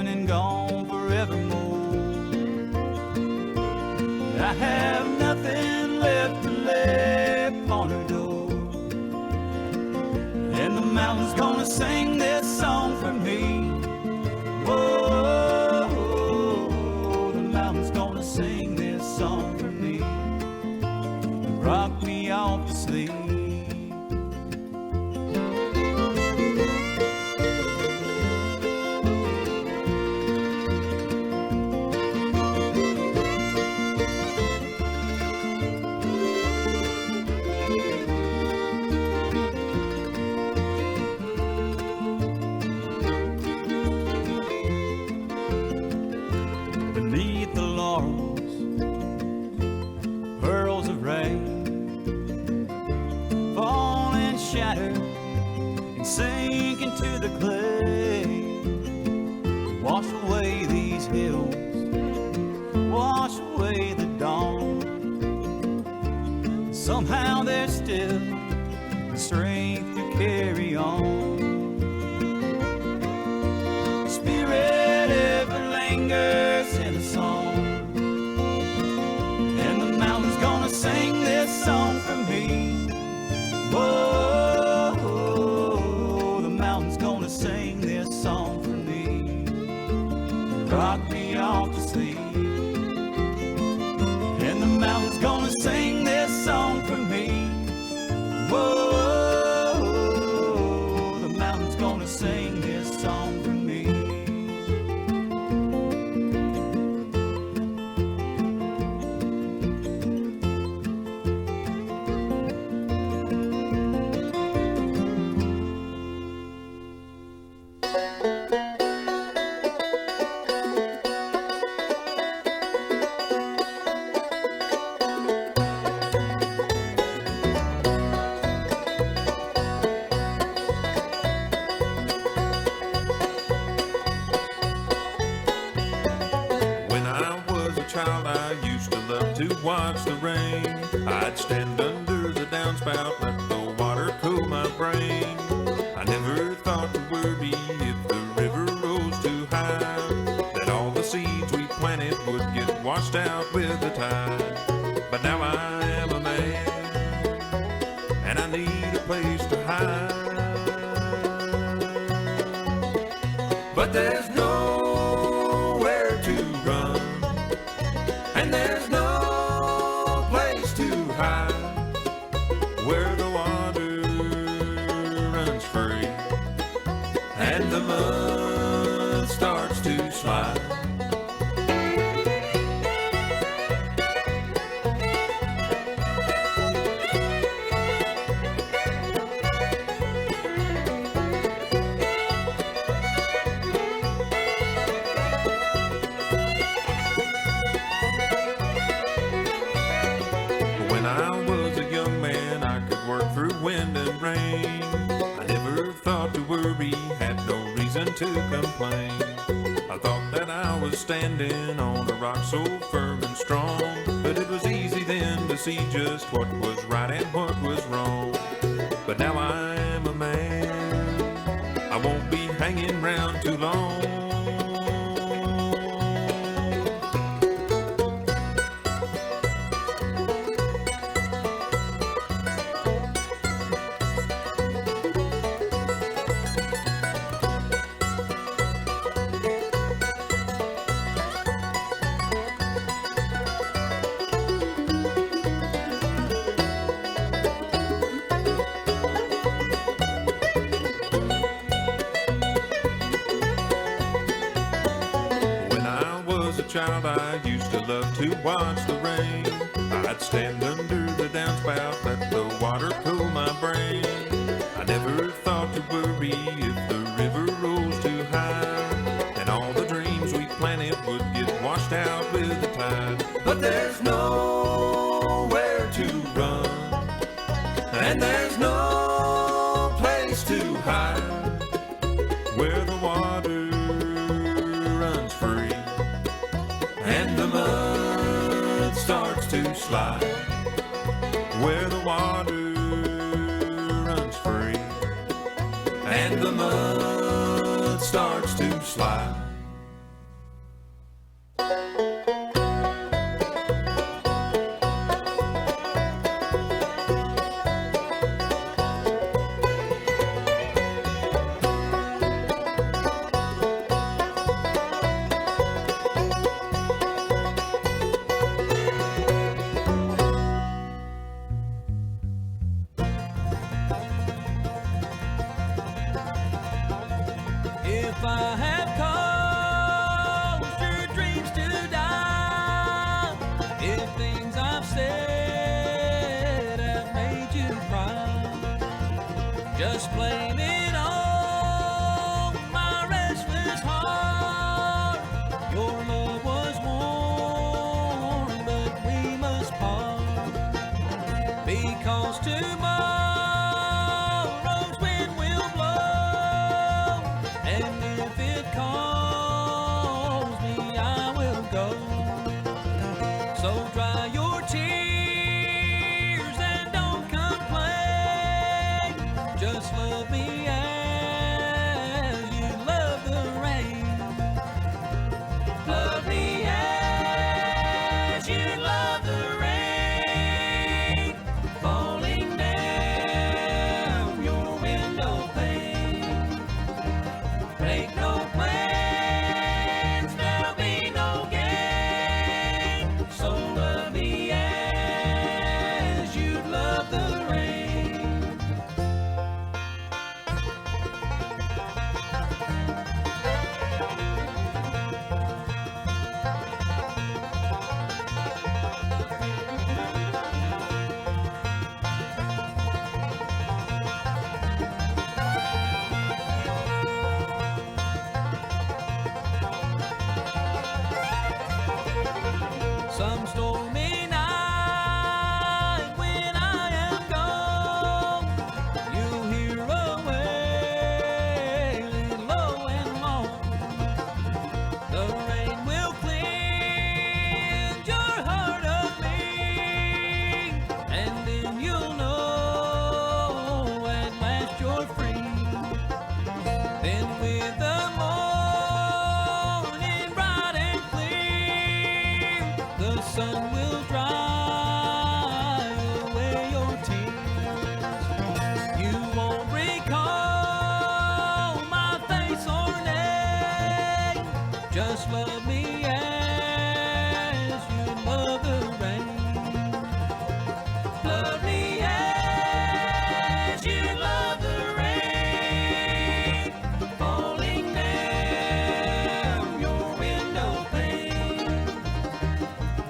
and gone forevermore. I have nothing left to lay upon her door. And the mountain's gonna sing this song for me. Whoa, the mountain's gonna sing this song for me. Rock me off to sleep. Beneath the laurels, pearls of rain fall and shatter and sink into the clay. Wash away these hills, wash away the dawn. Somehow there's still the strength to carry on. Spirit ever lingers in a song, and the mountain's gonna sing this song for me. Whoa, the mountain's gonna sing this song for me. Rock me off to sleep. And the mountain's gonna sing this song for me. Whoa, the mountain's gonna sing this song for me. Watch the rain. I'd stand under the downspout, let the water cool my brain. I never thought to worry if the river rose too high, that all the seeds we planted would get washed out with the tide. But now I am a man, and I need a place to hide. But there's nowhere to run, and there's no where the water runs free and the mud starts to slide. reason to complain. I thought that I was standing on a rock so firm and strong, but it was easy then to see just what was right and what was wrong. But now I'm a man, I won't be hanging round too long. Child, I used to love to watch the rain. I'd stand under the downspout, let the water cool my brain. I never thought to worry if the river rose too high, and all the dreams we planted would get washed out with the tide. But there's nowhere to run, and there's no place to hide where the water runs free and the mud starts to slide, where the water runs free and the mud starts to slide. If I have caused your dreams to die, if things I've said have made you cry, just blame it on my restless heart. Your love was warm, but we must part, because tomorrow some stormy night when I am gone, you'll hear a wailing low and long. The rain will cleanse your heart of me, and then you'll know at last you're free. Then with the morning bright and clear, the sun will dry away your tears. You won't recall my face or name. Just love me as you love the rain. Love me as you love the rain, falling down your window pane.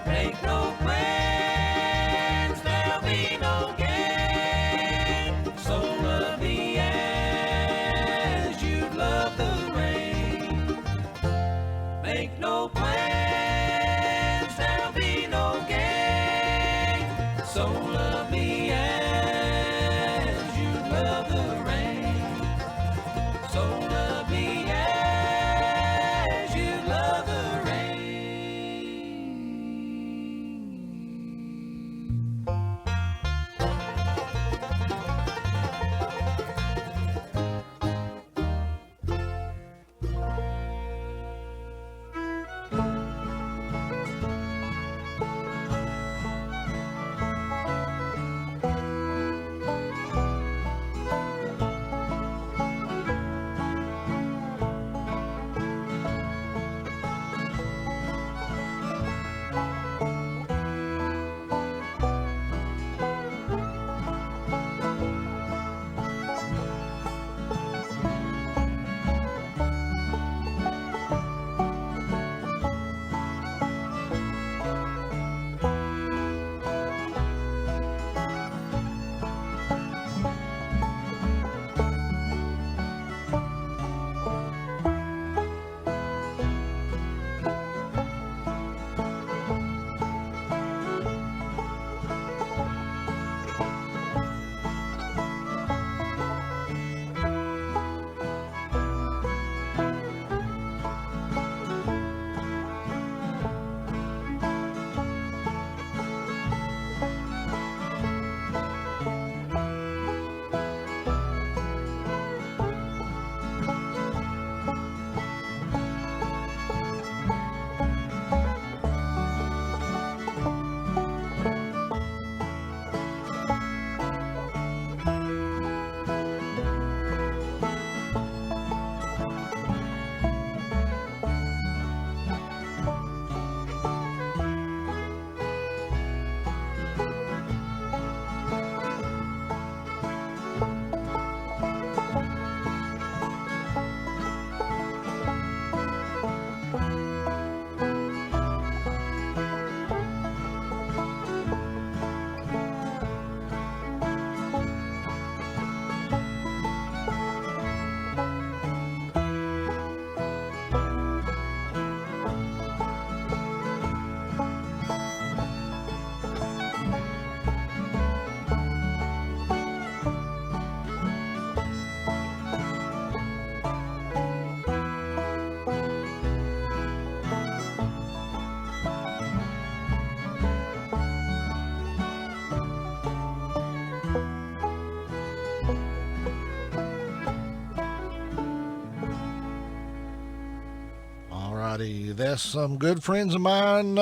Make no plans, there'll be no gain. So love me as you love the rain. Make no plans. everybody. That's some good friends of mine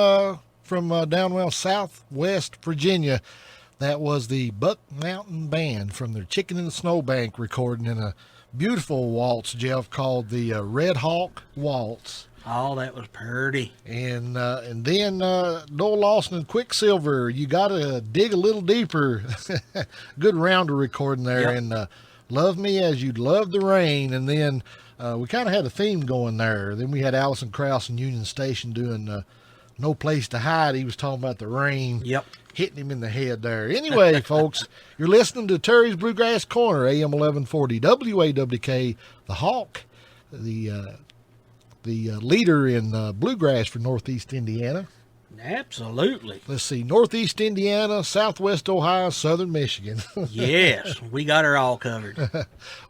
from down well southwest Virginia. That was the Buck Mountain Band from their Chicken in the Snowbank recording in a beautiful waltz, Jeff, called the Red Hawk Waltz. Oh, that was pretty. And then Noel Lawson and Quicksilver, you got to dig a little deeper. Good rounder recording there. Yep. And Love Me As You'd Love the Rain. And then we kind of had a theme going there. Then we had Allison Krauss and Union Station doing No Place to Hide. He was talking about the rain. Yep. Hitting him in the head there. Anyway, folks, you're listening to Terry's Bluegrass Corner, AM 1140, WAWK, the Hawk, the leader in bluegrass for Northeast Indiana. Absolutely. Let's see, Northeast Indiana, Southwest Ohio, Southern Michigan. Yes, we got her all covered.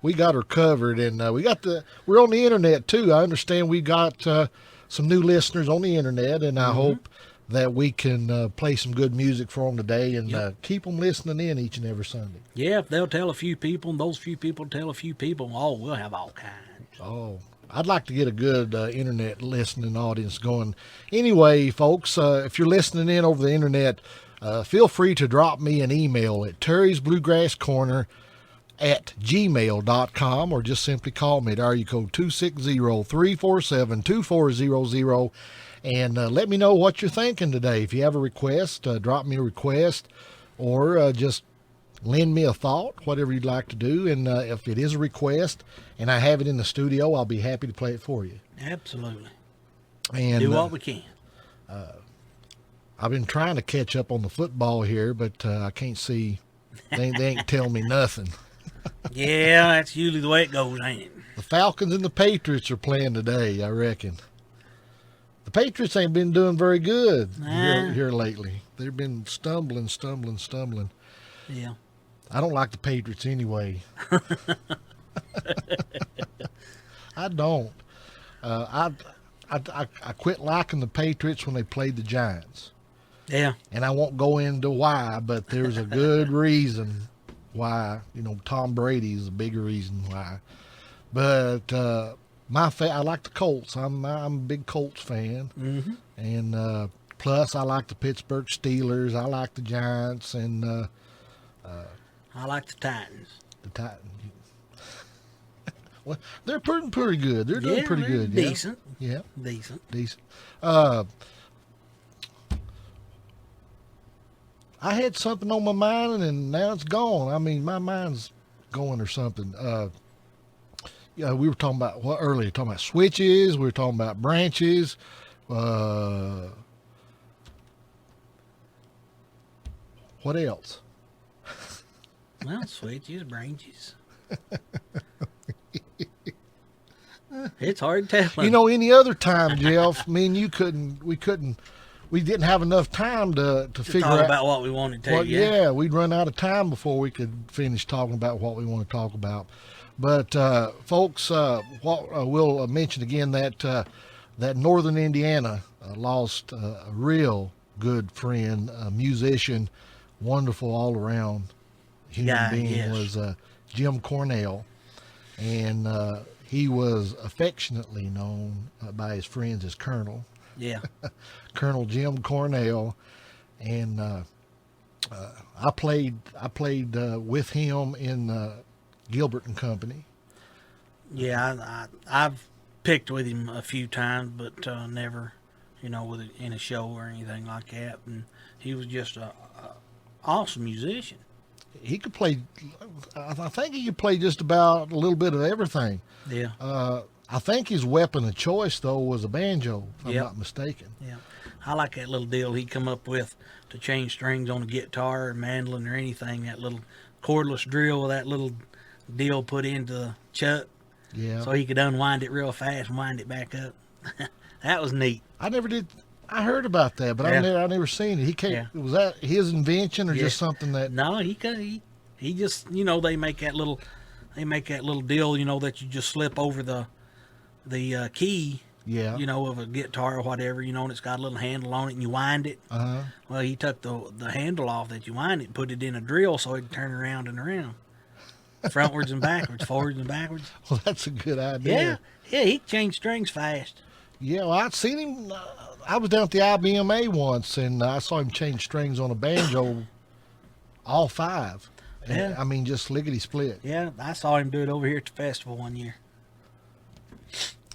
We got her covered, and we're on the internet too. I understand we got some new listeners on the internet, and I hope that we can play some good music for them today and keep them listening in each and every Sunday. Yeah, if they'll tell a few people, and those few people tell a few people, we'll have all kinds. Oh, I'd like to get a good internet listening audience going. Anyway, folks, if you're listening in over the internet, feel free to drop me an email at terrysbluegrasscorner@gmail.com, or just simply call me at area code 260-347-2400. And let me know what you're thinking today. If you have a request, drop me a request, or just lend me a thought, whatever you'd like to do. And if it is a request and I have it in the studio, I'll be happy to play it for you. Absolutely. And do what we can. I've been trying to catch up on the football here, but I can't see. They ain't telling me nothing. Yeah, that's usually the way it goes, ain't it? The Falcons and the Patriots are playing today, I reckon. The Patriots ain't been doing very good here lately. They've been stumbling. Yeah. I don't like the Patriots anyway. I don't. I quit liking the Patriots when they played the Giants. Yeah. And I won't go into why, but there's a good reason why. Tom Brady is a bigger reason why. But I like the Colts. I'm a big Colts fan. Mm-hmm. And plus, I like the Pittsburgh Steelers. I like the Giants, and I like the Titans. The Titans. Well, they're pretty good. They're doing pretty good. Decent. Yeah. Decent. I had something on my mind, and now it's gone. I mean, my mind's going or something. We were talking about what earlier? Talking about switches. We were talking about branches. What else? Well, switches, branches. It's hard to tell. Any other time, Jeff, me and you we didn't have enough time to figure talk out about what we wanted to. We'd run out of time before we could finish talking about what we want to talk about. But folks, we'll mention again that Northern Indiana lost a real good friend, a musician, wonderful all around human being. Was Jim Cornell, and he was affectionately known by his friends as Colonel. Yeah. Colonel Jim Cornell, and I played with him in Gilbert and Company. Yeah, I've picked with him a few times, but never, in a show or anything like that. And he was just a awesome musician. He could play. I think he could play just about a little bit of everything. Yeah. I think his weapon of choice, though, was a banjo, if I'm not mistaken. Yeah. I like that little deal he come up with to change strings on a guitar or mandolin or anything, that little cordless drill with that little deal put into the chuck. Yeah. So he could unwind it real fast and wind it back up. That was neat. I never did. I heard about that, but I never seen it. Was that his invention or just something that? No, he just, they make that little deal, that you just slip over the key, of a guitar or whatever, and it's got a little handle on it and you wind it. Uh-huh. Well, he took the handle off that you wind it, put it in a drill so it could turn around and around. Frontwards and backwards, forwards and backwards. Well, that's a good idea. Yeah, he can change strings fast. Yeah, well, I'd seen him. I was down at the IBMA once, and I saw him change strings on a banjo, all 5. Yeah. I mean, just lickety split. Yeah, I saw him do it over here at the festival one year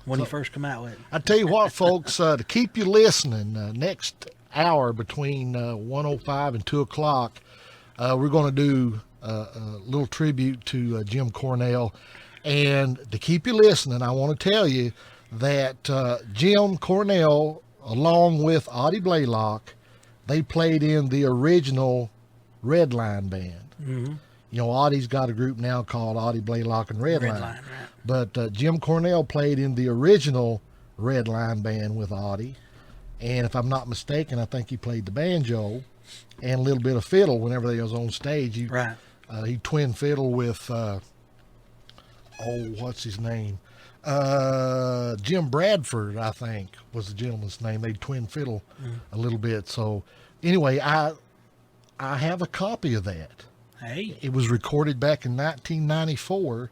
when he first come out with it. I tell you what, folks, to keep you listening, next hour between 1:05 and 2 o'clock, we're going to do a little tribute to Jim Cornell. And to keep you listening, I want to tell you that Jim Cornell, along with Audie Blaylock, they played in the original Red Line Band. Mm-hmm. You know, Audie's got a group now called Audie Blaylock and Red Line. Right. But Jim Cornell played in the original Red Line Band with Audie. And if I'm not mistaken, I think he played the banjo and a little bit of fiddle whenever they was on stage. He twin fiddle with, what's his name? Jim Bradford, I think, was the gentleman's name. They twin fiddle a little bit. So anyway, I have a copy of that. Hey. It was recorded back in 1994,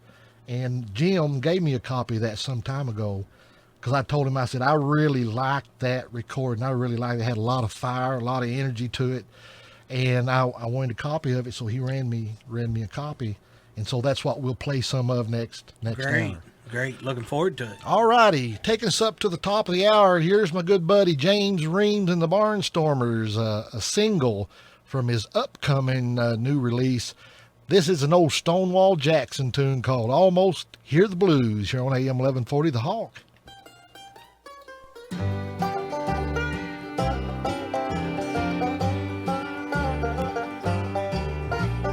and Jim gave me a copy of that some time ago because I told him, I said, I really liked that recording. I really liked it. It had a lot of fire, a lot of energy to it, and I wanted a copy of it, so he ran me a copy, and so that's what we'll play some of next hour. Great. Looking forward to it. All righty. Taking us up to the top of the hour, here's my good buddy James Reams and the Barnstormers, a single from his upcoming new release. This is an old Stonewall Jackson tune called Almost Hear the Blues here on AM 1140 The Hawk.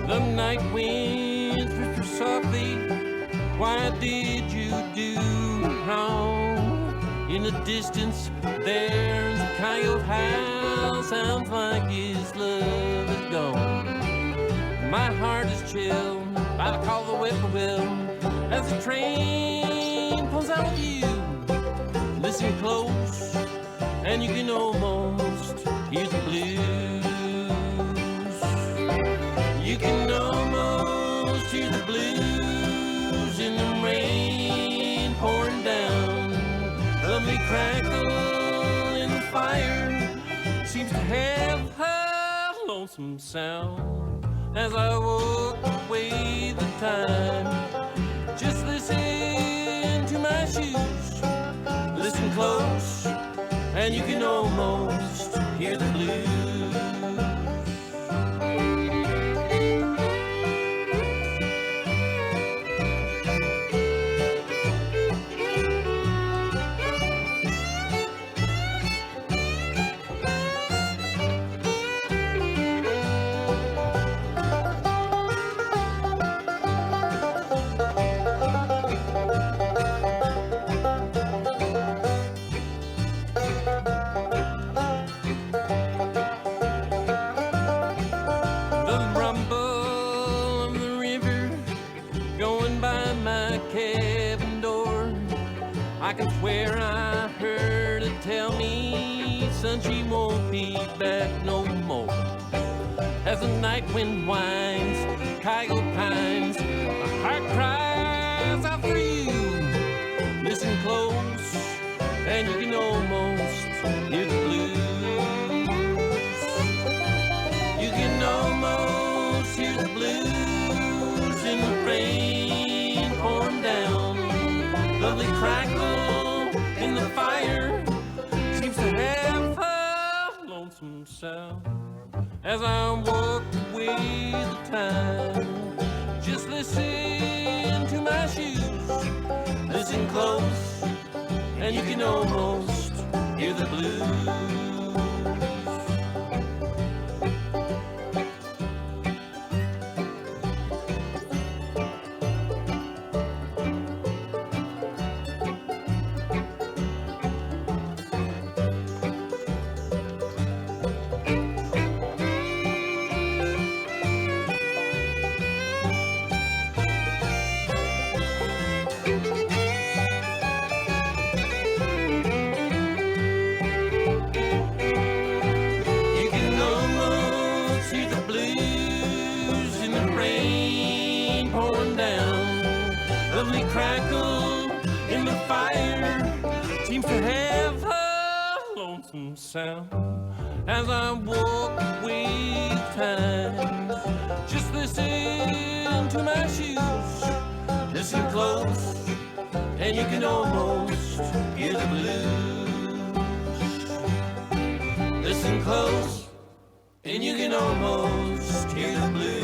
The night winds whisper softly, why did you do wrong? In the distance there's a coyote howl, sounds like his love is gone. My heart is chilled by the call of the whippoorwill as the train pulls out with you. Listen close and you can almost hear the blues. You can almost hear the blues in the rain pouring down. Lovely crackle in the fire seems to have a lonesome sound. As I walk away the time, just listen to my shoes. Listen close and you can almost hear the blues. I can swear I heard her tell me, son, she won't be back no more. As the night wind winds, coyote pines, my heart cries out for you. Listen close, and you can almost hear the blues. You can almost hear the blues in the rain pouring down. Lovely crackle in the fire seems to have a lonesome sound. As I walk away the time, just listen to my shoes. Listen close and you can almost hear the blues. Crackle in the fire seems to have sound as I walk with time. Just listen to my shoes. Listen close, and you can almost hear the blues. Listen close, and you can almost hear the blues.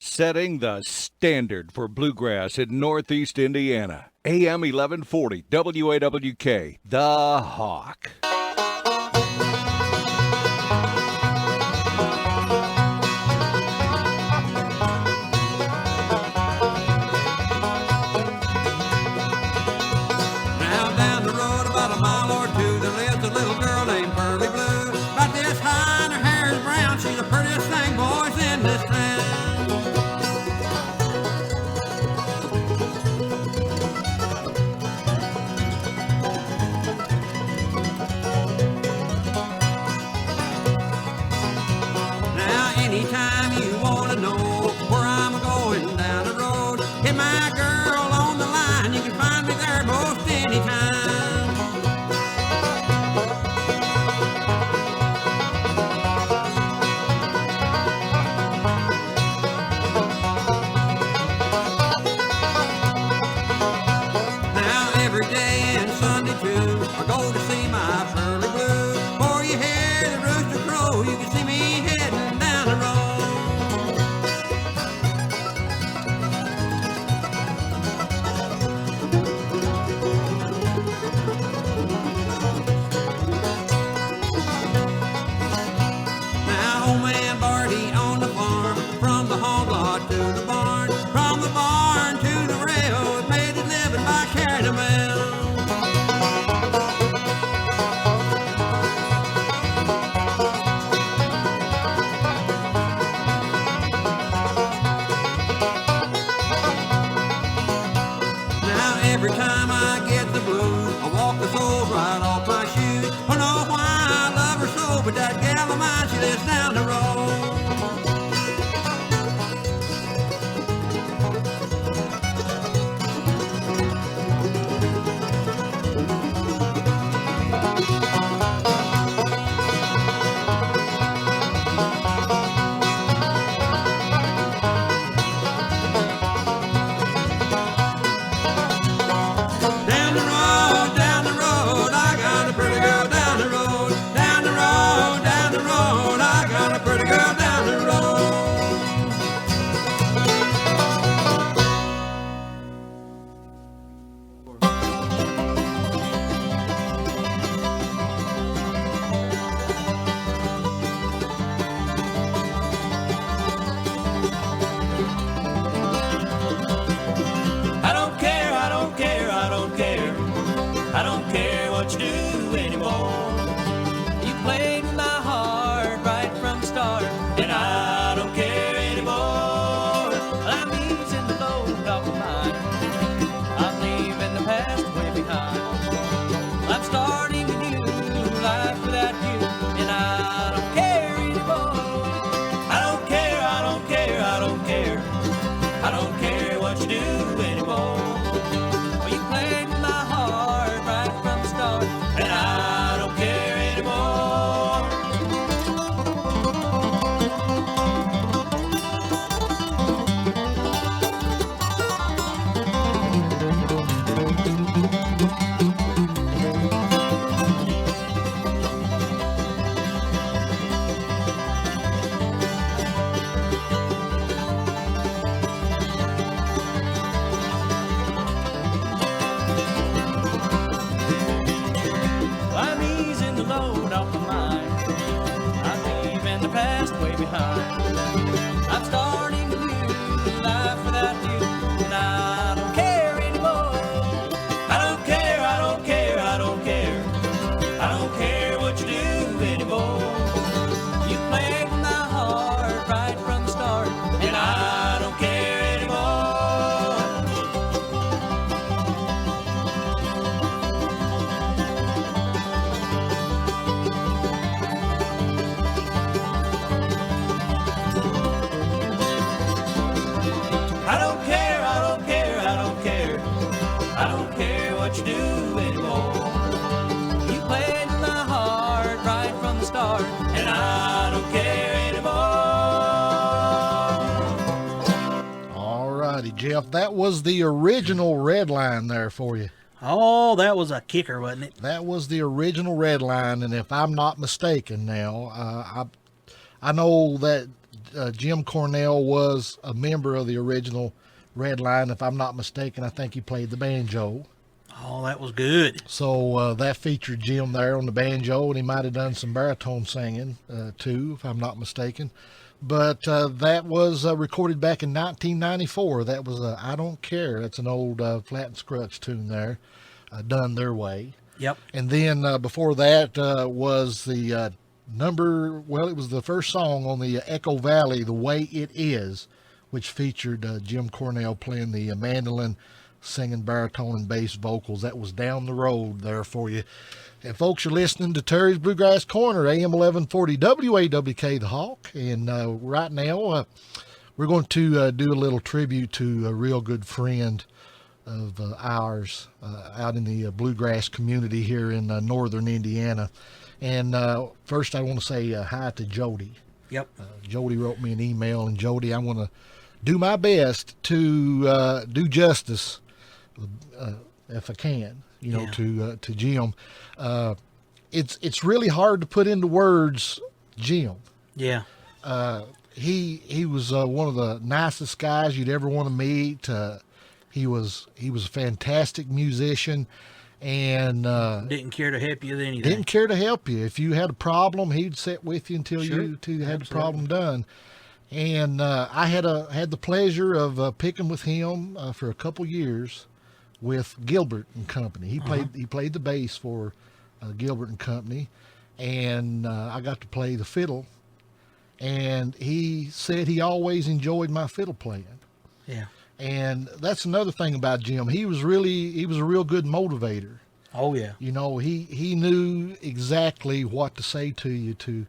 Setting the standard for bluegrass in Northeast Indiana. AM 1140 WAWK, The Hawk. Now down the road about a mile or two, there lives a little girl named Pearly Blue. About this high and her hair is brown, she's the prettiest thing, boys, in this town. Anytime you want to know where I'm going down the road, hit my girl on the line, you can find me there most anytime. Now every day and Sunday too, I go to see my Pearly Blue. Before you hear the rooster crow, you can see me heading down the road. Now old man Barty on the farm, from the hog lot to the barn, from the barn to the rail, made his living by carrying a mail. Now every time I get the blues, I walk the soles right off my shoes. I know why I love her so, but that gal of mine, she lives down the road. Down the road, I got a pretty girl down the road. Down the road, I got a pretty girl down the road. I don't care, I don't care, I don't care. I don't care what you do anymore. You played with my heart right from the start, and I don't care anymore. I'm easing the load off of mine. I'm leaving the past way behind. I'm starting a new life without you, and I don't care anymore. I don't care, I don't care, I don't care. I don't care what you do anymore. You played with my heart right from the start, and I don't care anymore. what you do anymore. You played my heart right from the start, and I don't care anymore. All righty, Jeff. That was the original Red Line there for you. Oh, that was a kicker, wasn't it? That was the original Red Line, and if I'm not mistaken now, I know that Jim Cornell was a member of the original Red Line. If I'm not mistaken, I think he played the banjo. Oh, that was good. So that featured Jim there on the banjo, and he might have done some baritone singing too, if I'm not mistaken. But that was recorded back in 1994. That was I Don't Care. That's an old Flat and Scruggs tune there, done their way. Yep. And then before that was the it was the first song on the Echo Valley, The Way It Is, which featured Jim Cornell playing the mandolin, singing baritone and bass vocals. That was Down the Road there for you. And folks, you're listening to Terry's Bluegrass Corner, AM 1140 WAWK, the Hawk. And right now, we're going to do a little tribute to a real good friend of ours out in the bluegrass community here in northern Indiana. And first, I want to say hi to Jody. Yep. Jody wrote me an email, and Jody, I want to do my best to do justice, if I can, to Jim. It's really hard to put into words, Jim. Yeah. He was one of the nicest guys you'd ever want to meet. He was a fantastic musician, and didn't care to help you with anything. Didn't care to help you. If you had a problem, he'd sit with you until you had the problem done. And I had the pleasure of picking with him for a couple years with Gilbert and Company. He played the bass for Gilbert and Company, and I got to play the fiddle. And he said he always enjoyed my fiddle playing. Yeah. And that's another thing about Jim. He was a real good motivator. Oh yeah. He knew exactly what to say to you to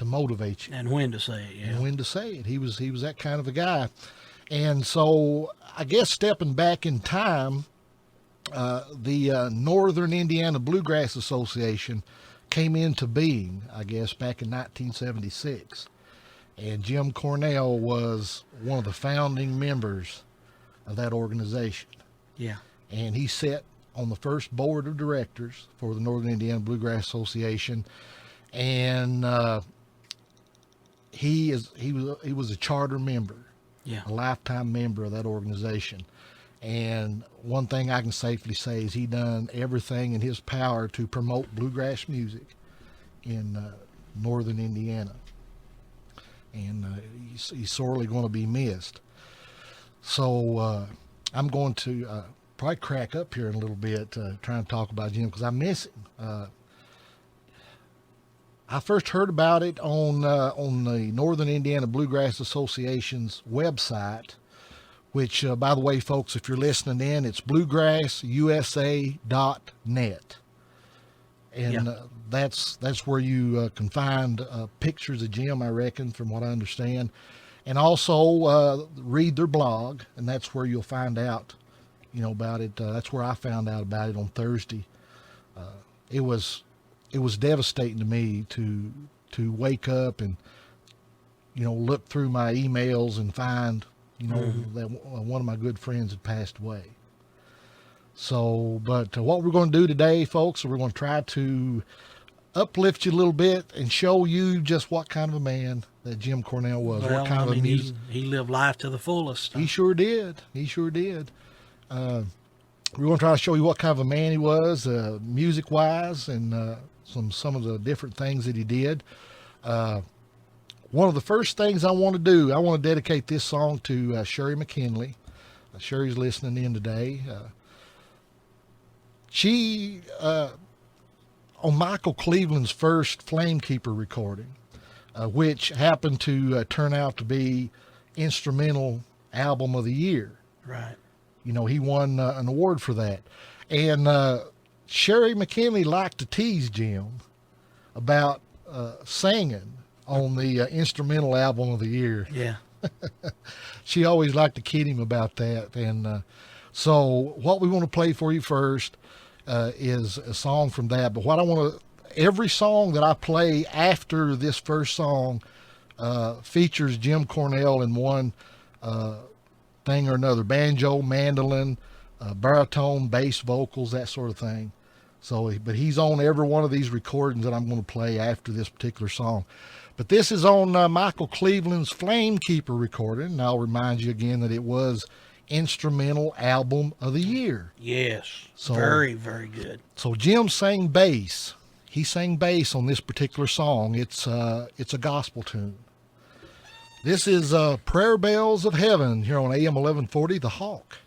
motivate you. And when to say it, yeah. And when to say it. He was that kind of a guy. And so I guess stepping back in time, the Northern Indiana Bluegrass Association came into being, I guess, back in 1976. And Jim Cornell was one of the founding members of that organization. Yeah. And he sat on the first board of directors for the Northern Indiana Bluegrass Association. And he was a charter member, a lifetime member of that organization. And one thing I can safely say is he done everything in his power to promote bluegrass music in northern Indiana. And he's sorely going to be missed. So I'm going to probably crack up here in a little bit trying to talk about Jim because I miss him. I first heard about it on the Northern Indiana Bluegrass Association's website, which, by the way, folks, if you're listening in, it's bluegrassusa.net. And that's where you can find pictures of Jim, I reckon, from what I understand. And also read their blog, and that's where you'll find out, about it. That's where I found out about it on Thursday. It was devastating to me to wake up and, look through my emails and find, that one of my good friends had passed away. So, but what we're going to do today, folks, we're going to try to uplift you a little bit and show you just what kind of a man that Jim Cornell was. Well, what kind of a music. He lived life to the fullest. He sure did. He sure did. We're going to try to show you what kind of a man he was, music-wise, and some of the different things that he did. One of the first things I want to do, I want to dedicate this song to Sherry McKinley. Sherry's listening in today. She, on Michael Cleveland's first Flamekeeper recording, which happened to turn out to be Instrumental Album of the Year. Right. He won an award for that. And Sherry McKinley liked to tease Jim about singing on the Instrumental Album of the Year. Yeah. She always liked to kid him about that. And So what we want to play for you first is a song from that. But what I want to, every song that I play after this first song features Jim Cornell in one thing or another: banjo, mandolin, baritone, bass vocals, that sort of thing. So, but he's on every one of these recordings that I'm going to play after this particular song. But this is on Michael Cleveland's Flame Keeper recording. And I'll remind you again that it was Instrumental Album of the Year. Yes, so, very, very good. So Jim sang bass. He sang bass on this particular song. It's a gospel tune. This is Prayer Bells of Heaven here on AM 1140, The Hawk.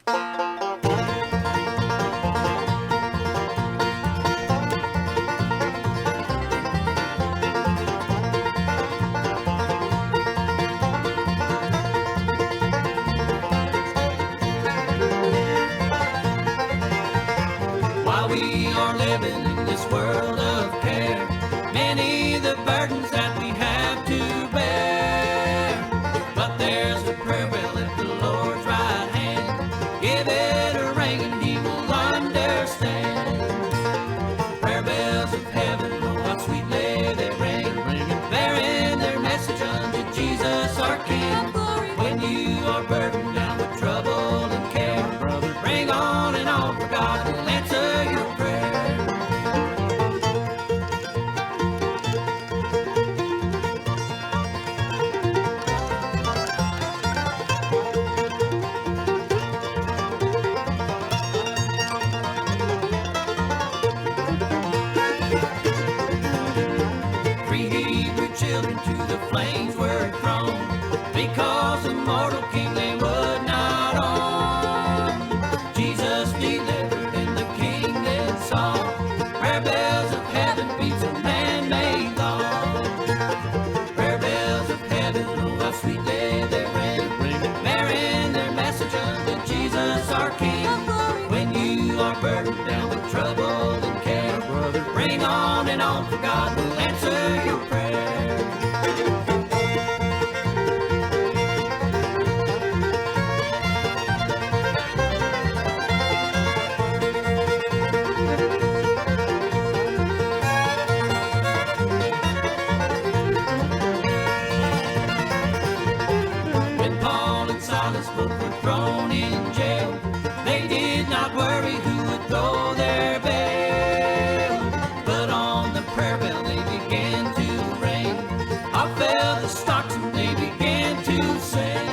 While we are living in this world of care, many the burdens that we have to bear. But there's a prayer bell at the Lord's right hand. Give it a ring and he will understand. Prayer bells of heaven, oh how sweetly they ring, bearing their message unto Jesus our King. When you are burdened down with trouble and care, brother, bring on and on, for God will answer your prayer. Three Hebrew children to the flames were thrown, because the mortal king they would not own. Jesus delivered and the king then saw, prayer bells of heaven beats a man-made law. Prayer bells of heaven, oh how sweetly they ring, bearing their message unto Jesus our King. When you are burdened down with trouble and care, brother, bring on and on, for God will answer your prayer. When Paul and Silas both were thrown in jail, they did not worry who would throw their bail. But on the prayer bell they began to ring, off fell the stocks and they began to sing.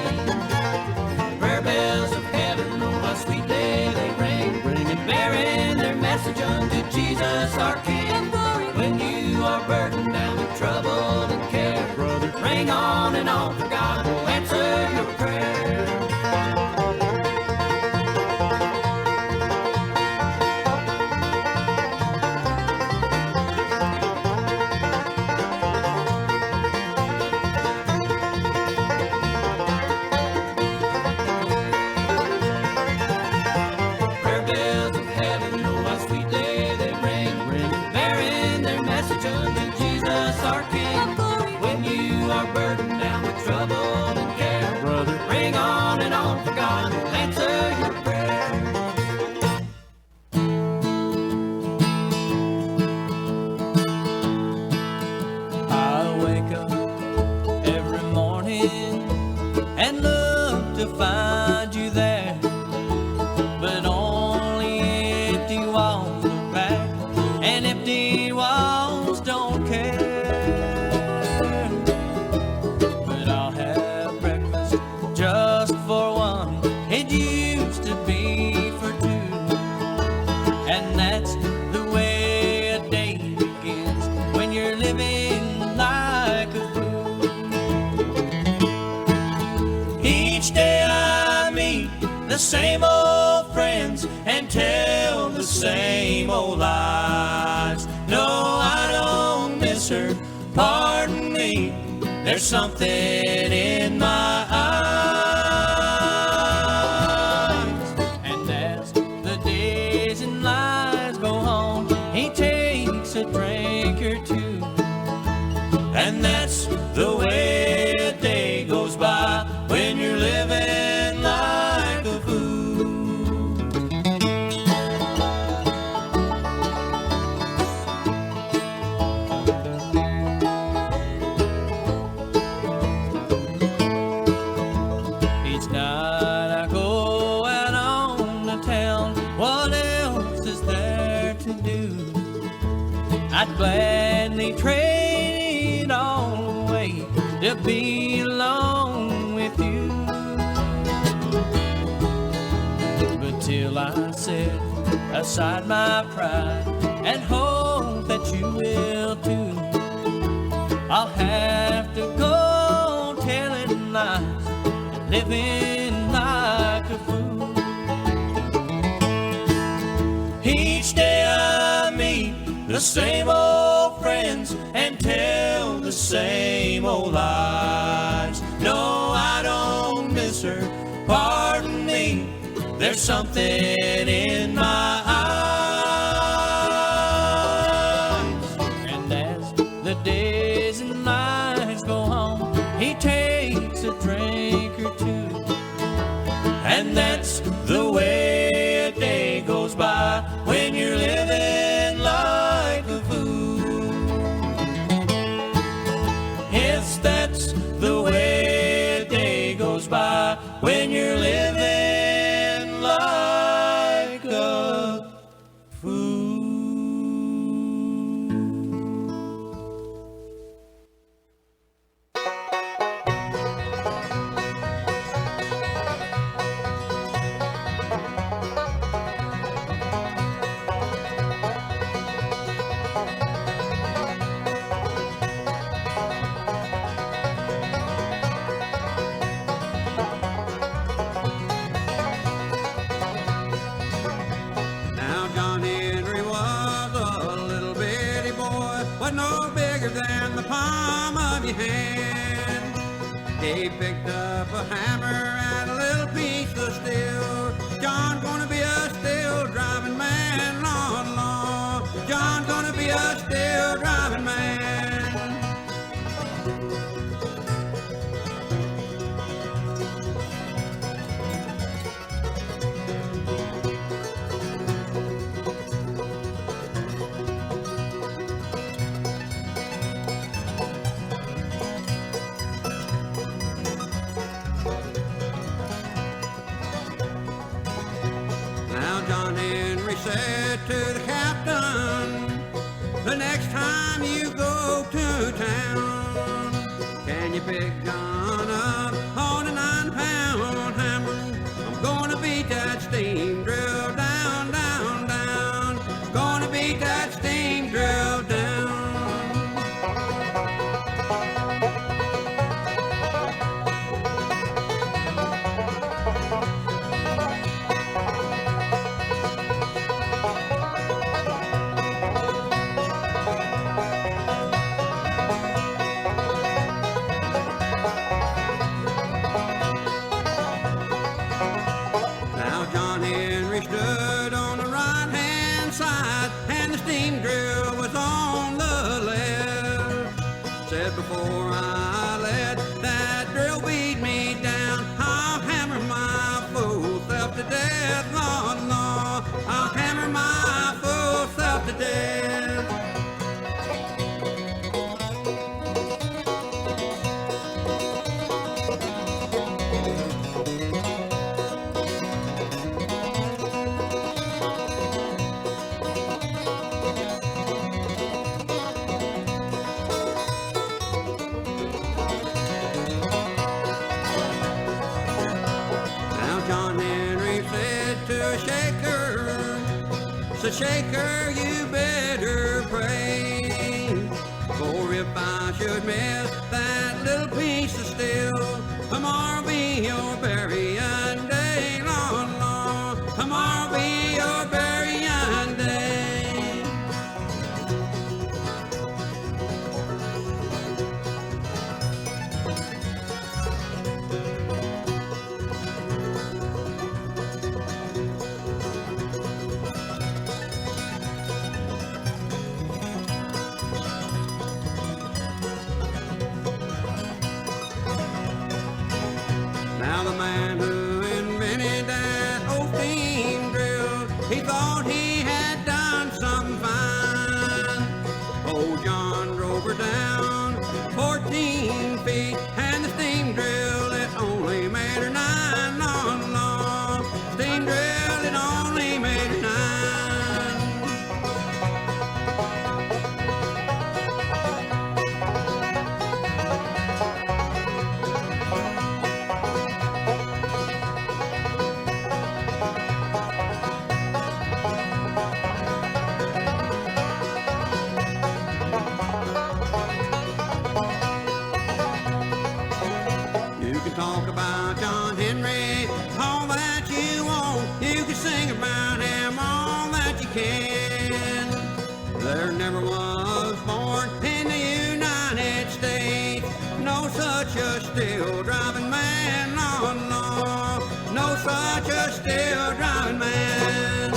Prayer bells of heaven, oh how sweetly they ring, bearing their message unto Jesus our King. When you are burdened down with trouble and care, brother, bring on and on, for God will answer your prayer. Prayer bells of heaven, oh how sweetly they ring, bearing their message unto Jesus our King. When you are burdened down with trouble and care, brother, bring on and on, for God will answer your prayer. I wake up every morning and look to find you there, but only empty walls look back, and empty walls don't care. But I'll have breakfast just for one, it used to be for two, and that's the way a day begins when you're living like a fool. Each day I meet the same old friends and tell the same old lies. No, I don't miss her, pardon me, there's something in my eyes. And as the days and lies go on, he takes a drink or two, and that's the way a day goes by when you're living like a fool. I'd gladly trade it all away to be alone with you. But till I set aside my pride and hope that you will too, I'll have to go telling lies and living like a fool. Each day I meet the same old friends and tell the same old lies. No, I don't miss her, pardon me, there's something in my eyes. And as the days and nights go on, he takes a drink or two, and that's the way a day goes by when you're living like a fool. Yes, that's the way a day goes by when you're living like a fool. Now John Henry was a little bitty boy, was no bigger than the palm of your hand. He picked up a hammer and a little piece of steel. John's gonna be a steel driving man, Lord, Lord. John's gonna be a steel driving man. Now John Henry said to the captain, the next time you go to town, can you pick John up on a 9-pound hammer? I'm gonna beat that steam drill down, down, down. Gonna beat that steam drill down. Now John Henry stood on the right-hand side and the steam drill was on the left. Said before I let that drill beat me down, I'll hammer my full self to death, Lord, Lord. I'll hammer my full self to death. Now John Henry said to a shaker, so shaker, you better pray, for if I should miss that little piece of steel, tomorrow be your burying day, Lord, Lord. Tomorrow be your burying day. Now the man who invented that old steam drill, he thought he had done something fine. Old John drove her down 14 feet, and the steam drill, it only made her 9, Lord, Lord. Steam drill, it only made her 9. There never was born in the United States no such a steel driving man, no, no, no such a steel driving man.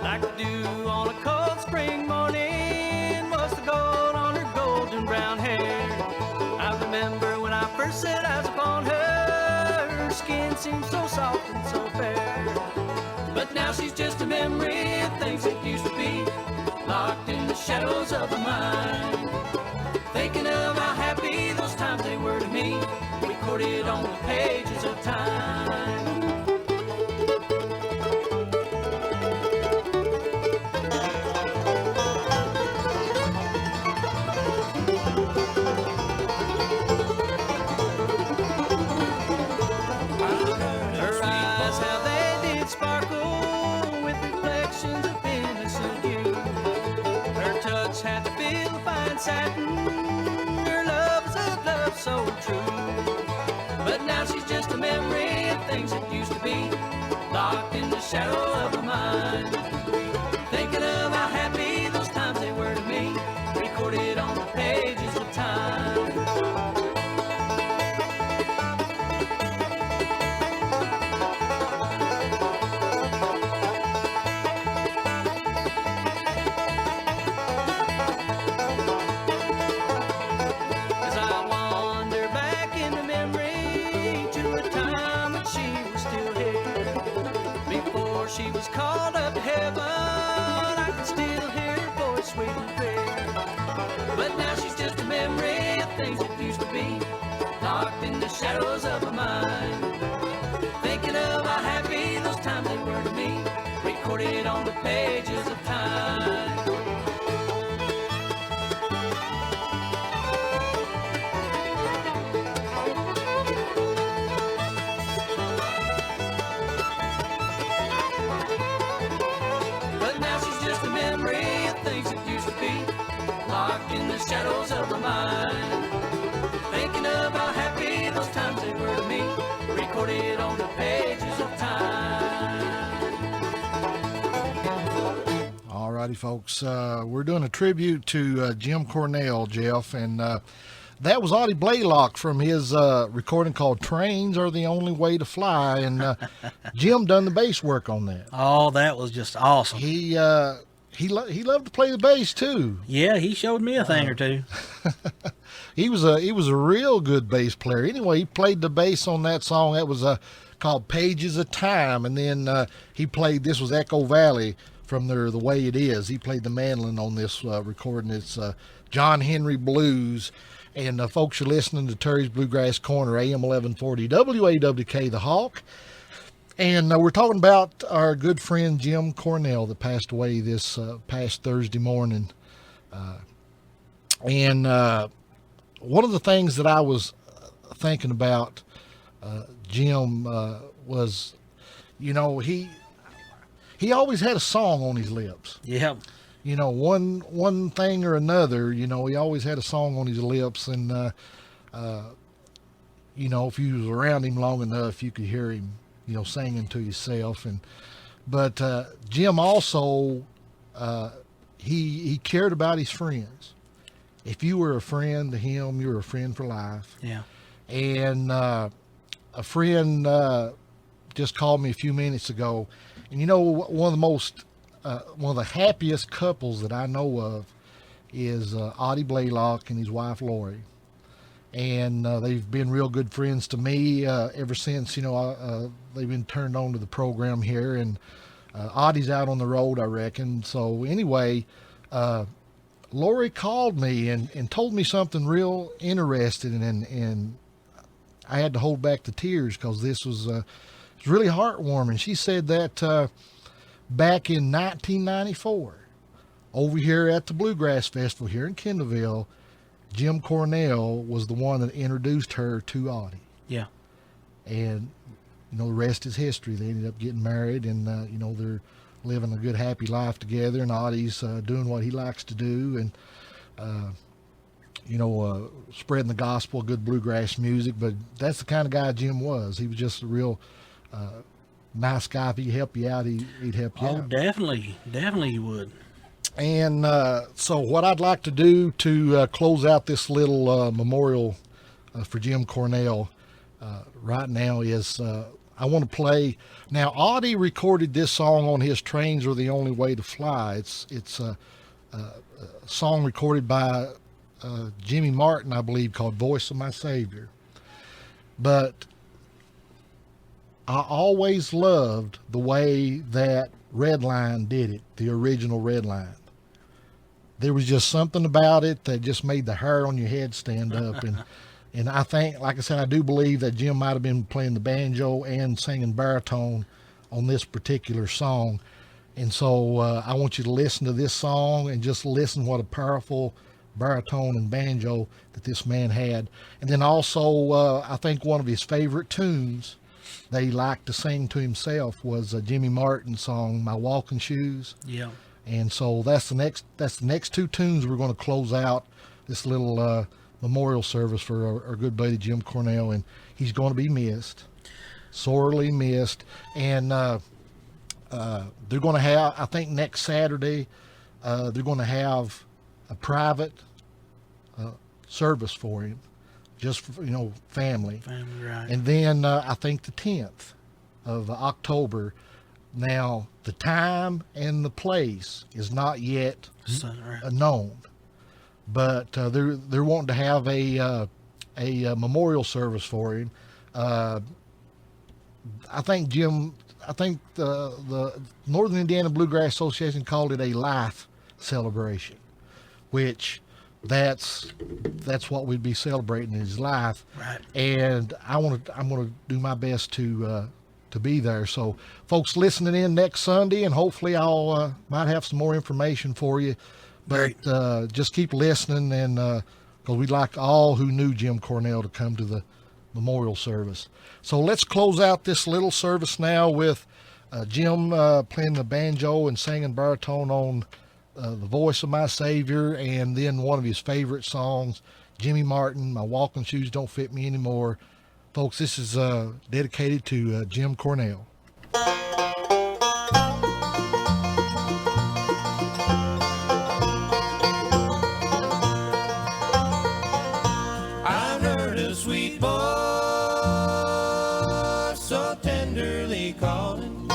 Like the dew on a cold spring morning was the gold on her golden brown hair. I remember when I first set eyes upon her, her skin seemed so soft and so fair. But now she's just a memory of things that used to be, locked in the shadows of her mind. Thinking of how happy those times they were to me, recorded on the pages of time. Her eyes, how they did sparkle with reflections of innocent youth. Her touch had the feel of fine satin. Her love is a love so true. But now she's just a memory of things that used to be, locked in the shadow of her mind. Thinking of how happy those times they were to me, recorded on the pages of time. As I wander back into memory to a time when she was still here, before she was called up to heaven, I can still hear her voice sweet and clear. But now she's just a memory of things that used to be, locked in the shadows of her mind. Thinking of how happy those times they were to me, recorded on the pages of time. But now she's just a memory of things that used to be, locked in the shadows of her mind. Thinking of how happy those times they were to me, recorded on the pages of time. All righty, folks. We're doing a tribute to Jim Cornell, Jeff, and that was Audie Blaylock from his recording called Trains Are the Only Way to Fly, and Jim done the bass work on that. Oh, that was just awesome. He loved to play the bass too. Yeah, he showed me a thing or two. He was a real good bass player. Anyway, he played the bass on that song. That was called Pages of Time, and then he played, this was Echo Valley from The Way It Is. He played the mandolin on this recording. It's John Henry Blues. And folks, you're listening to Terry's Bluegrass Corner, AM 1140, WAWK, the Hawk. And we're talking about our good friend Jim Cornell that passed away this past Thursday morning. And one of the things that I was thinking about Jim was, you know, he always had a song on his lips. Yeah. You know, one thing or another, you know, he always had a song on his lips. And, you know, if you was around him long enough, you could hear him, you know, singing to himself. But Jim also, he cared about his friends. If you were a friend to him, you were a friend for life. Yeah. And a friend just called me a few minutes ago. And, you know, one of the happiest couples that I know of is Audie Blaylock and his wife Lori, and they've been real good friends to me ever since, you know, they've been turned on to the program here, and Audie's out on the road, I reckon. So anyway, Lori called me and told me something real interesting, and I had to hold back the tears because this was it's really heartwarming. She said that back in 1994, over here at the Bluegrass Festival here in Kendallville, Jim Cornell was the one that introduced her to Audie. Yeah. And, you know, the rest is history. They ended up getting married, and, you know, they're living a good, happy life together, and Audie's doing what he likes to do, and spreading the gospel, good bluegrass music. But that's the kind of guy Jim was. He was just a real nice guy. If he could help you out, he'd help you out. Oh, definitely he would. And so what I'd like to do to close out this little memorial for Jim Cornell right now is I want to play. Now, Audie recorded this song on his Trains Are the Only Way to Fly. It's a song recorded by Jimmy Martin, I believe, called Voice of My Savior. But I always loved the way that Redline did it, the original Redline. There was just something about it that just made the hair on your head stand up. And I think, like I said, I do believe that Jim might have been playing the banjo and singing baritone on this particular song. And so I want you to listen to this song and just listen what a powerful baritone and banjo that this man had. And then also, I think one of his favorite tunes that he liked to sing to himself was a Jimmy Martin song, My Walking Shoes. Yeah. And so that's the next two tunes we're going to close out this little memorial service for our good buddy Jim Cornell, and he's going to be missed, sorely missed. And they're going to have, I think next Saturday, they're going to have a private service for him, just for, family. Family, right. And then I think the 10th of October. Now, the time and the place is not yet known, but they're wanting to have a memorial service for him. I think the Northern Indiana Bluegrass Association called it a life celebration, which that's what we'd be celebrating, his life. Right. And I'm going to do my best to be there. So folks listening in next Sunday, and hopefully I'll might have some more information for you, but just keep listening, and because we'd like all who knew Jim Cornell to come to the memorial service. So let's close out this little service now with Jim playing the banjo and singing baritone on The Voice of My Savior, and then one of his favorite songs, Jimmy Martin, My Walking Shoes Don't Fit Me Anymore. Folks, this is dedicated to Jim Cornell. I heard a sweet voice so tenderly calling,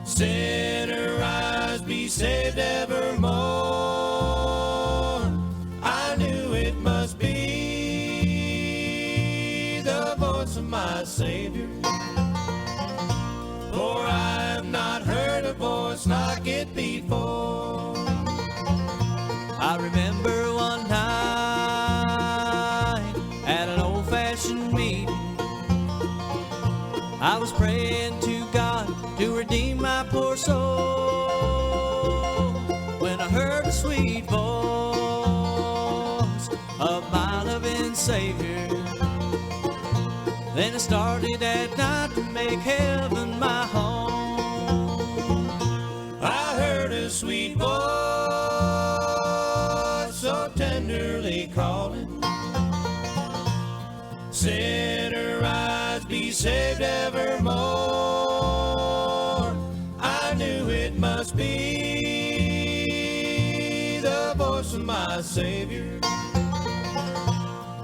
sinner rise, be saved evermore. I knew it must be my Savior, for I have not heard a voice like it before. I remember one night at an old-fashioned meeting, I was praying to God to redeem my poor soul, when I heard a sweet voice of my loving Savior. Then I started at night to make heaven my home. I heard a sweet voice so tenderly calling, sinner rise, be saved evermore. I knew it must be the voice of my Savior,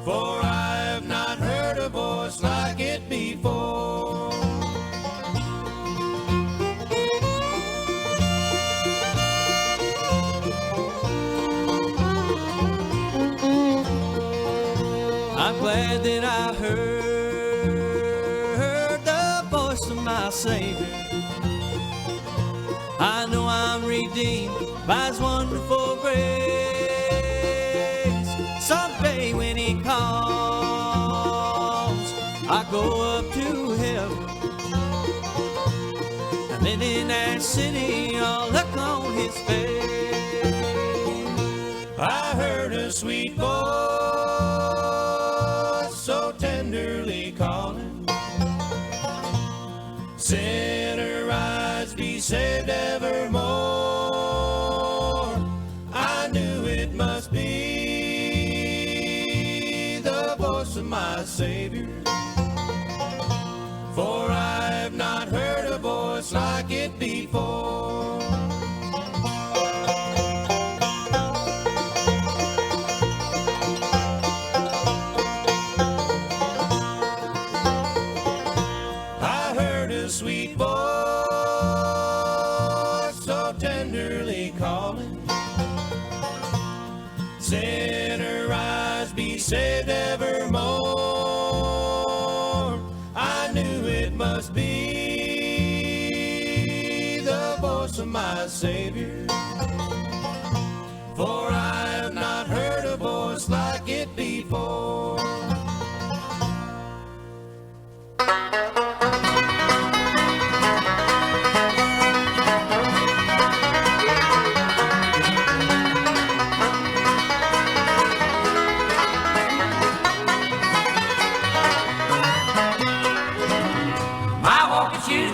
for I have not heard a voice like it before. I'm glad that I heard the voice of my Savior. I know I'm redeemed by His wonderful grace. Someday when He calls, I go up to heaven, and then in that city I'll look on His face. I heard a sweet voice so tenderly calling, sinner rise, be saved evermore. I knew it must be the voice of my Savior, for I've not heard a voice like it before. I heard a sweet voice so tenderly calling, sinner rise, be saved evermore. I knew it must be the voice of my Savior, for I have not heard a voice like it before.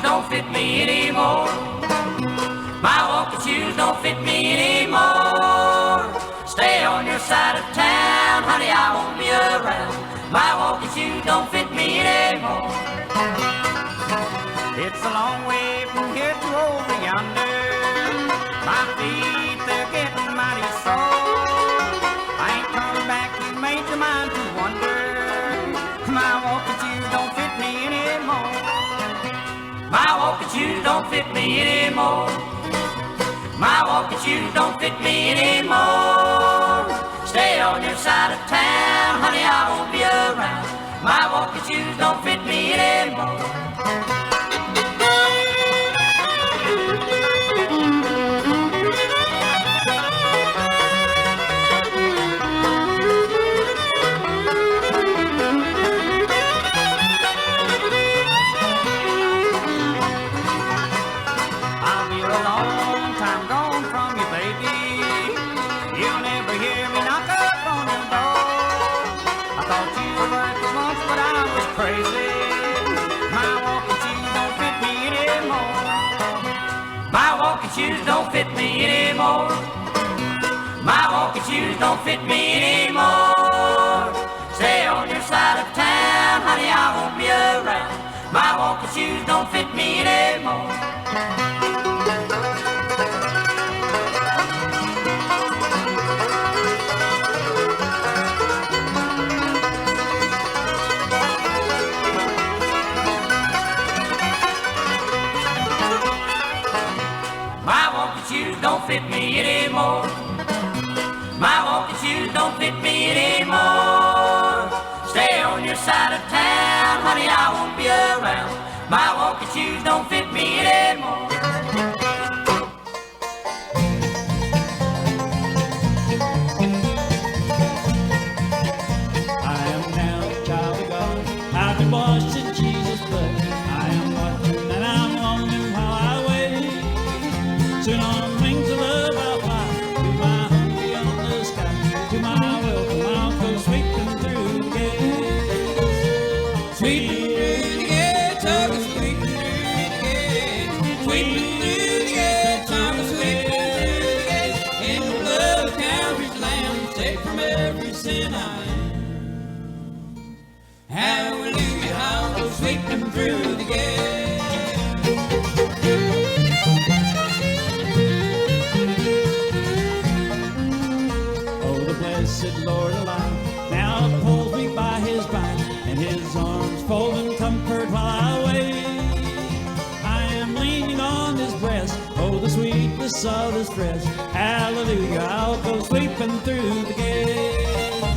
Don't fit me anymore. My walking shoes don't fit me anymore. Stay on your side of town, honey, I won't be around. My walking shoes don't fit me anymore. It's a long way from here to over yonder. My feet, they're getting mighty sore. I ain't coming back, you made your mind to wonder. My walking shoes don't fit me anymore. My walking shoes don't fit me anymore. My walking shoes don't fit me anymore. Stay on your side of town, honey, I won't be around. My walking shoes don't fit me anymore. Shoes don't fit me anymore. My walking shoes don't fit me anymore. Stay on your side of town, honey, I won't be around. My walking shoes don't fit me anymore. Don't fit me anymore. My walking shoes don't fit me anymore. Stay on your side of town, honey, I won't be around. My walking shoes don't fit me anymore. I am now a child of God. I've been washed in Jesus' blood. I am watching and I'm longing while I wait. Soon on wings of love I'll fly to my home beyond the sky. To my welcome I'll go sweeping through the gates. Sweeping through the gates, I'll go sweeping through the gates. Sweeping through the gates, I'll go sweeping through the gates. In the blood of Calvary's Lamb, saved from every sin I am. Hallelujah, I'll go sweeping through the gates. Blessed Lord alive, now upholds me by his vine, and his arms fold in comfort while I wait. I am leaning on his breast, oh the sweetness of his rest. Hallelujah, I'll go sweeping through the gates.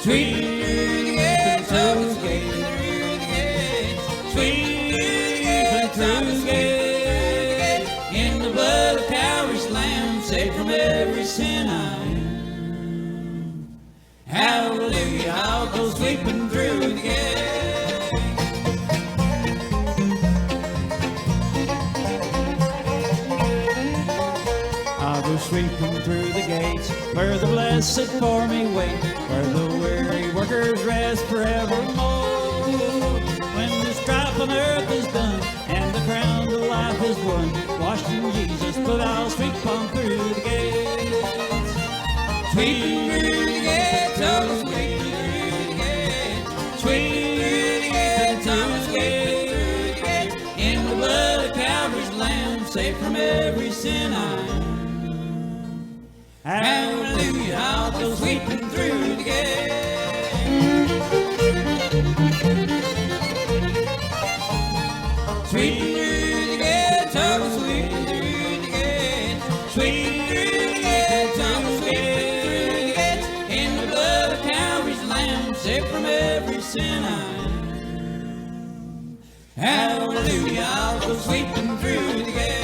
Sweeping through the gates, I'll go sweeping through the gates. Sweeping through the gates. In the blood of Calvary's Lamb, saved from every sin I am. Hallelujah, I'll go sweeping through the gates. I'll go sweeping through the gates, where the blessed for me wait, where the weary workers rest forevermore. When the strife on earth is done, and the crown of life is was one washed in Jesus, but I'll sweep on through the gates. Sweeping through the gates, oh, sweeping through the gates. Sweeping through the gates, oh, sweeping through the gates. In the blood of Calvary's Lamb, safe from every sin I am. Hallelujah, I'll go sweeping through the gates. Sweeping through the gates, oh, sweeping through the gates. Sweeping through the gates, oh, sweeping through the gates. In the blood of Calvary's Lamb, safe from every sin I am. Hallelujah, I'll go sweeping through the gates.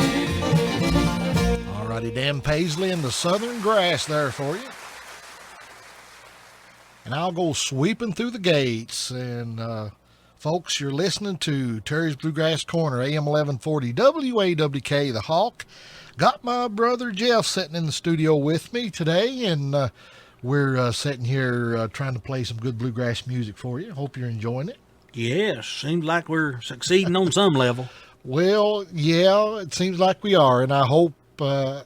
Alrighty, Dan Paisley and the Southern Grass there for you. And I'll go sweeping through the gates. And folks, you're listening to Terry's Bluegrass Corner, AM 1140, WAWK, the Hawk. Got my brother Jeff sitting in the studio with me today, and we're sitting here trying to play some good bluegrass music for you. Hope you're enjoying it. Yes, seems like we're succeeding on some level. Well, yeah, it seems like we are, and I hope, I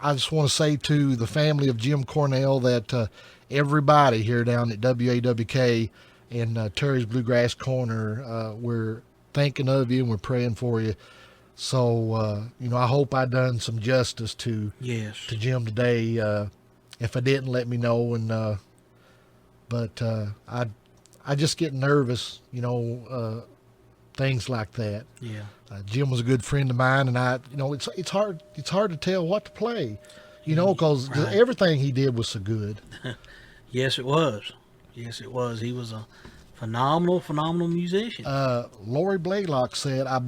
just want to say to the family of Jim Cornell that everybody here down at WAWK and Terry's Bluegrass Corner, we're thinking of you and we're praying for you. So, I hope I done some justice to Jim today. If I didn't, let me know. And but I just get nervous, things like that. Yeah. Jim was a good friend of mine, and it's hard to tell what to play, because Right. everything he did was so good. Yes, it was. Yes, it was. He was a phenomenal musician. Lori Blaylock said, I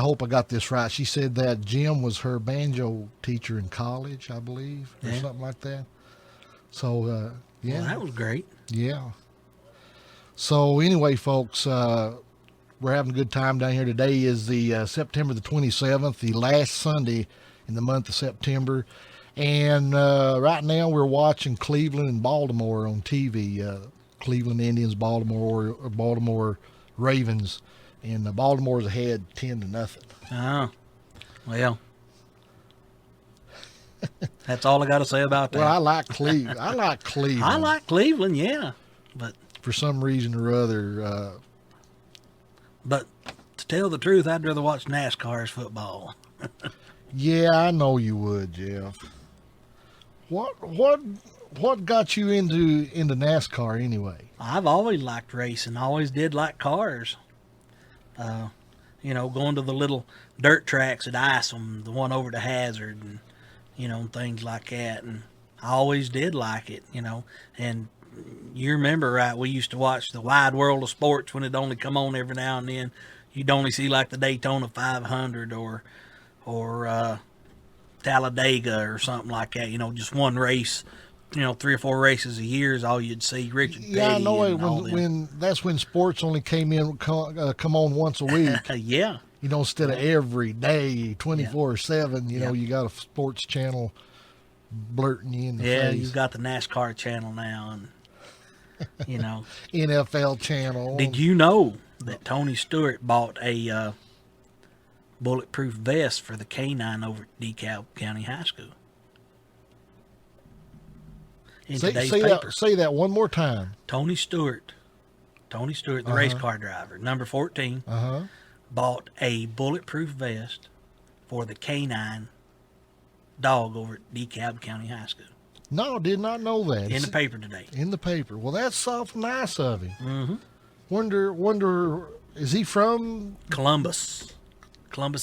hope I got this right. She said that Jim was her banjo teacher in college, I believe, or something like that. So, yeah. Well, that was great. Yeah. So anyway, folks, we're having a good time down here. Today is the September the 27th, the last Sunday in the month of September. And right now we're watching Cleveland and Baltimore on TV. Cleveland Indians, Baltimore Ravens. And Baltimore's ahead 10-0. Oh, well, that's all I got to say about that. Well, I like Cleveland. I like Cleveland. I like Cleveland, yeah. But for some reason or other. But to tell the truth, I'd rather watch NASCAR as football. Yeah, I know you would, Jeff. What got you into NASCAR anyway? I've always liked racing. I always did like cars. Going to the little dirt tracks at Isom, the one over to Hazard, and things like that. And I always did like it, And you remember, right? We used to watch the Wide World of Sports when it only come on every now and then. You'd only see like the Daytona 500 or Talladega or something like that. Just one race. 3 or 4 races a year is all you'd see. Richard Petty. Yeah, I know it. When that's when sports only come on once a week. Yeah. Instead of every day, 24/7. You got a sports channel blurting you in the face. Yeah, you've got the NASCAR channel now, and NFL channel. Did you know that Tony Stewart bought a bulletproof vest for the K-9 over at DeKalb County High School? Say that one more time. Tony Stewart, the race car driver, number 14, bought a bulletproof vest for the K-9 dog over at DeKalb County High School. No, did not know that. In the paper today. In the paper. Well, that's awful nice of him. Mm-hmm. Wonder, is he from Columbus,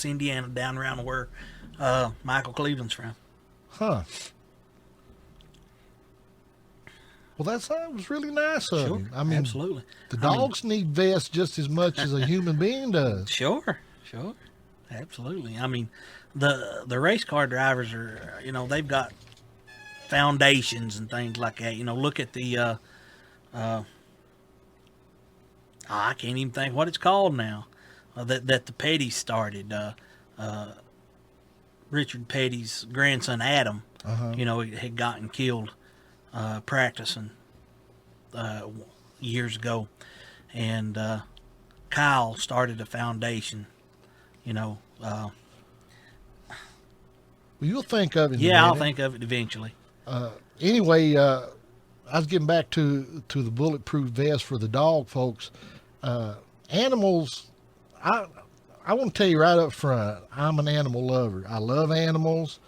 Indiana, down around where Michael Cleveland's from? Huh. Well, that was really nice of him. I mean, absolutely. The dogs need vests just as much as a human being does. Sure. Absolutely. I mean, the race car drivers are, they've got foundations and things like that. Look at the, I can't even think what it's called now, that the Petties started. Richard Petty's grandson, Adam, had gotten killed practicing years ago, and Kyle started a foundation you know. Well, you'll think of it. Yeah, I'll think of it eventually. Anyway, I was getting back to the bulletproof vest for the dog, folks. Animals, I want to tell you right up front, I'm an animal lover. I love animals.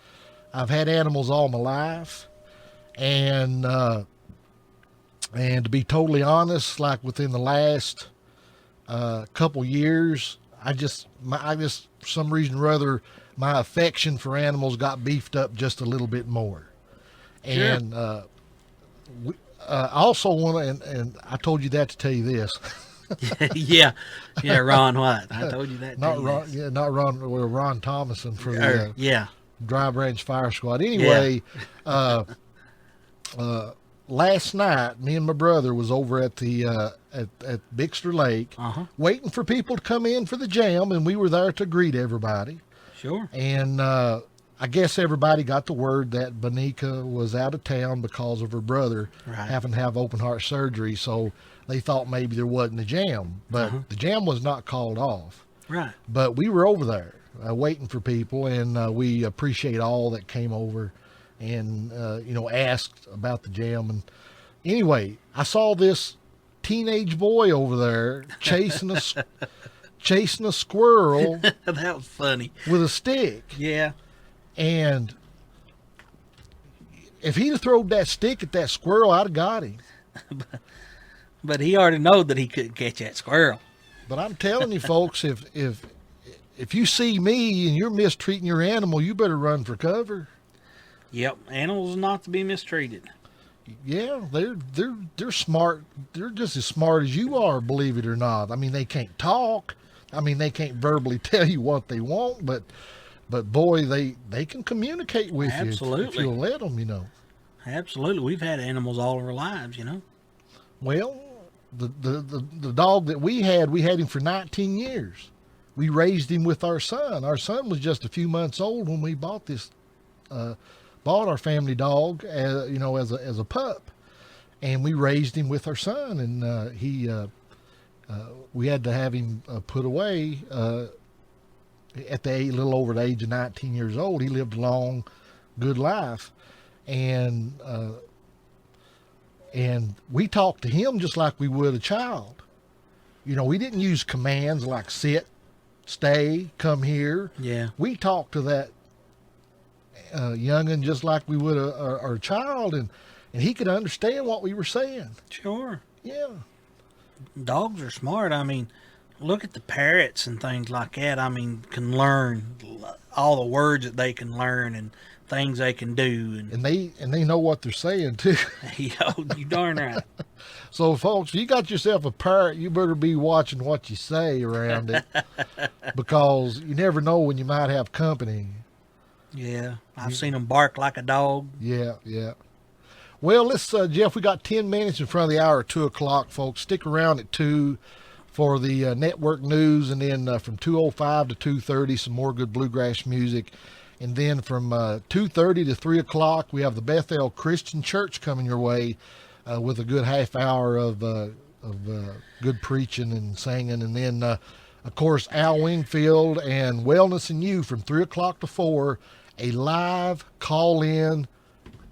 I've had animals all my life. And to be totally honest, like within the last couple years, I just for some reason or other, my affection for animals got beefed up just a little bit more. Sure. And I also want to, and I told you that to tell you this. yeah, Ron White. I told you that. Not Ron, not Ron. Well, Ron Thomason for the Dry Branch Fire Squad. Anyway, last night, me and my brother was over at the at Bixter Lake, waiting for people to come in for the jam, and we were there to greet everybody. Sure. And I guess everybody got the word that Bonica was out of town because of her brother having to have open heart surgery. So they thought maybe there wasn't a jam, but the jam was not called off. Right. But we were over there waiting for people, and we appreciate all that came over and, asked about the jam. And anyway, I saw this teenage boy over there chasing a squirrel. That was funny. With a stick. Yeah. And if he'd have thrown that stick at that squirrel, I'd have got him. But he already knowed that he couldn't catch that squirrel. But I'm telling you, folks, if you see me and you're mistreating your animal, you better run for cover. Yep, animals are not to be mistreated. Yeah, they're smart. They're just as smart as you are, believe it or not. I mean, they can't talk. I mean, they can't verbally tell you what they want, but boy, they can communicate with you if you'll let them, Absolutely. We've had animals all our lives, Well, the dog that we had him for 19 years. We raised him with our son. Our son was just a few months old when we bought our family dog, as a pup, and we raised him with our son. And we had to have him put away at the little over the age of 19 years old. He lived a long, good life, and we talked to him just like we would a child. We didn't use commands like sit, stay, come here. Yeah. We talked to that youngin' just like we would our child, and he could understand what we were saying. Sure. Yeah. Dogs are smart. I mean, look at the parrots and things like that. I mean, can learn all the words that they can learn and things they can do. And they know what they're saying too. You darn right. So folks, if you got yourself a parrot, you better be watching what you say around it, because you never know when you might have company. Yeah, I've seen them bark like a dog. Yeah. Well, let's, Jeff, we got 10 minutes in front of the hour at 2 o'clock, folks. Stick around at 2 for the network news, and then from 2:05 to 2:30, some more good bluegrass music. And then from 2:30 to 3 o'clock, we have the Bethel Christian Church coming your way with a good half hour of good preaching and singing. And then, of course, Al Wingfield and Wellness and You from 3 o'clock to 4, a live call-in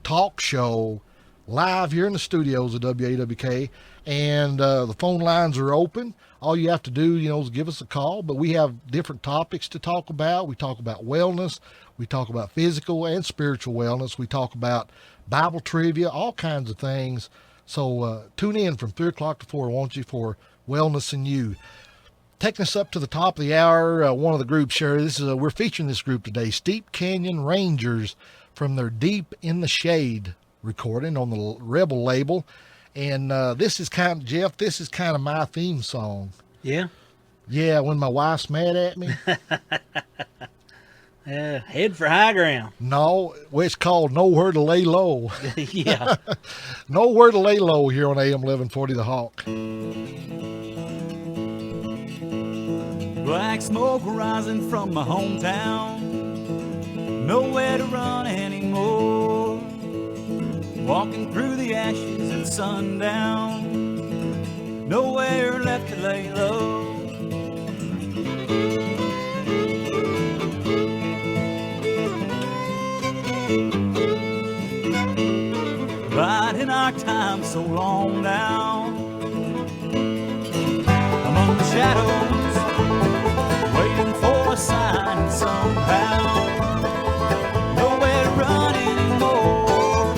talk show live here in the studios of WAWK, and the phone lines are open. All you have to do, is give us a call, but we have different topics to talk about. We talk about wellness. We talk about physical and spiritual wellness. We talk about Bible trivia, all kinds of things. So tune in from 3 o'clock to 4, won't you, for Wellness and You. Taking us up to the top of the hour, one of the groups, Sherry, we're featuring this group today, Steep Canyon Rangers, from their Deep in the Shade recording on the Rebel label. And this is kind of my theme song. Yeah? Yeah, when my wife's mad at me. Head for high ground. No, it's called Nowhere to Lay Low. Yeah. Nowhere to Lay Low here on AM 1140 The Hawk. Black smoke rising from my hometown, nowhere to run anymore. Walking through the ashes at sundown, nowhere left to lay low. time so long now. Among the shadows, waiting for a sign somehow. Nowhere to run anymore.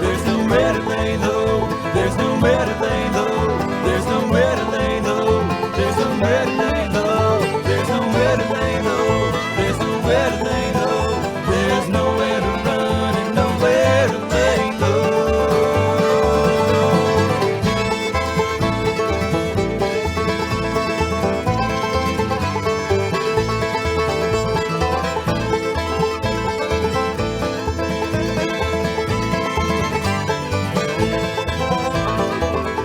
There's nowhere to lay low. There's nowhere to lay low. There's nowhere to lay low. There's nowhere to lay low. There's nowhere to lay low. There's nowhere to lay low. There's nowhere to run and nowhere to lay low.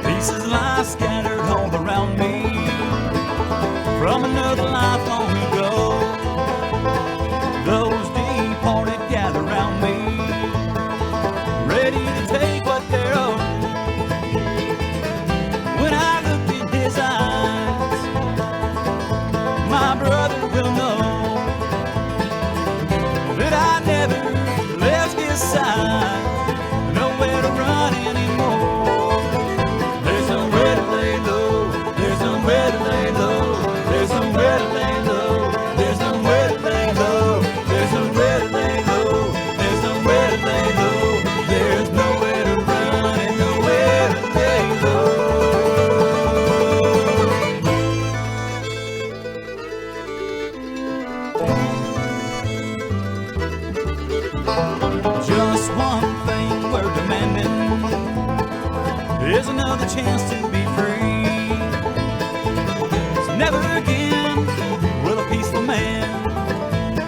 Pieces lie scattered all around me from another life long ago. Those departed gather round me, ready to take what they're owed. When I look in his eyes, my brother will know that I never left his side. Nowhere to run anymore. There's nowhere to lay low. There's nowhere to lay low. There's nowhere to lay low. There's nowhere to lay low. There's nowhere to lay low. There's nowhere to lay low. There's nowhere to run and nowhere to lay low. Just one thing we're demanding is another chance to be free. So never again will a peaceful man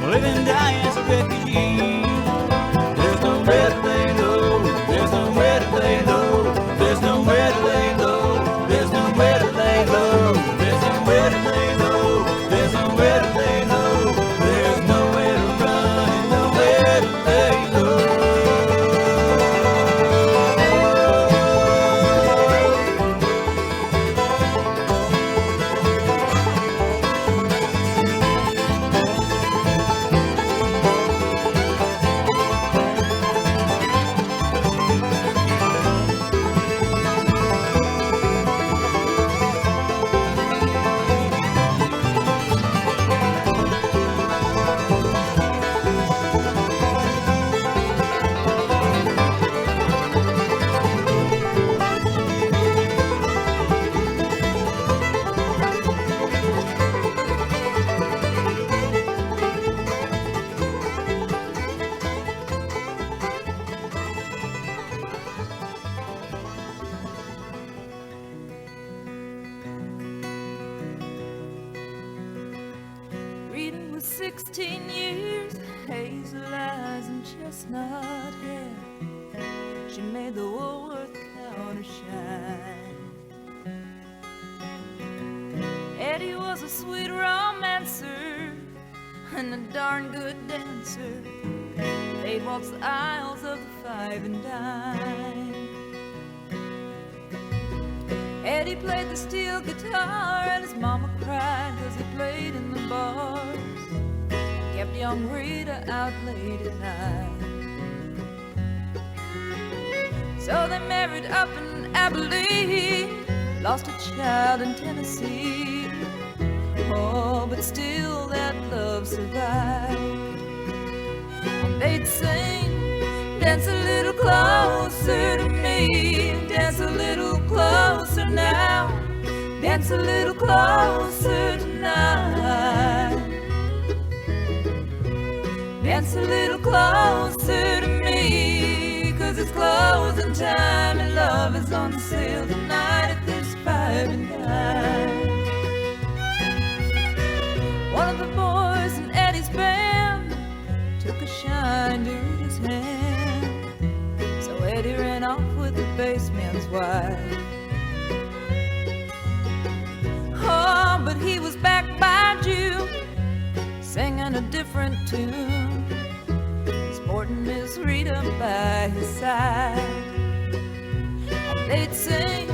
live and die as a refugee. There's nowhere to lay low. There's nowhere to lay low. There's nowhere to lay low. There's nowhere to lay low. There's nowhere to lay low. There's nowhere to lay low. There's nowhere to run and nowhere to lay low. Rita was 16 years, hazel eyes and chestnut hair. She made the Woolworth counter shine. Eddie was a sweet romancer and a darn good dancer. They'd walk the aisles of the five and dime. Eddie played the steel guitar and his mama cried 'cause he played in the bars. Kept young Rita out late at night. So they married up in Abilene, lost a child in Tennessee. Oh, but still that love survived. And they'd sing, dance a little closer to me, dance a little closer now, dance a little closer tonight. Dance a little closer to me, 'cause it's closing time and love is on sale tonight at this five and dime. One of the boys in Eddie's band took a shine to Rita's hand, so Eddie ran off with the baseman's wife. Oh, but he was back by June, singing a different tune, sporting Miss Rita by his side. And they'd sing,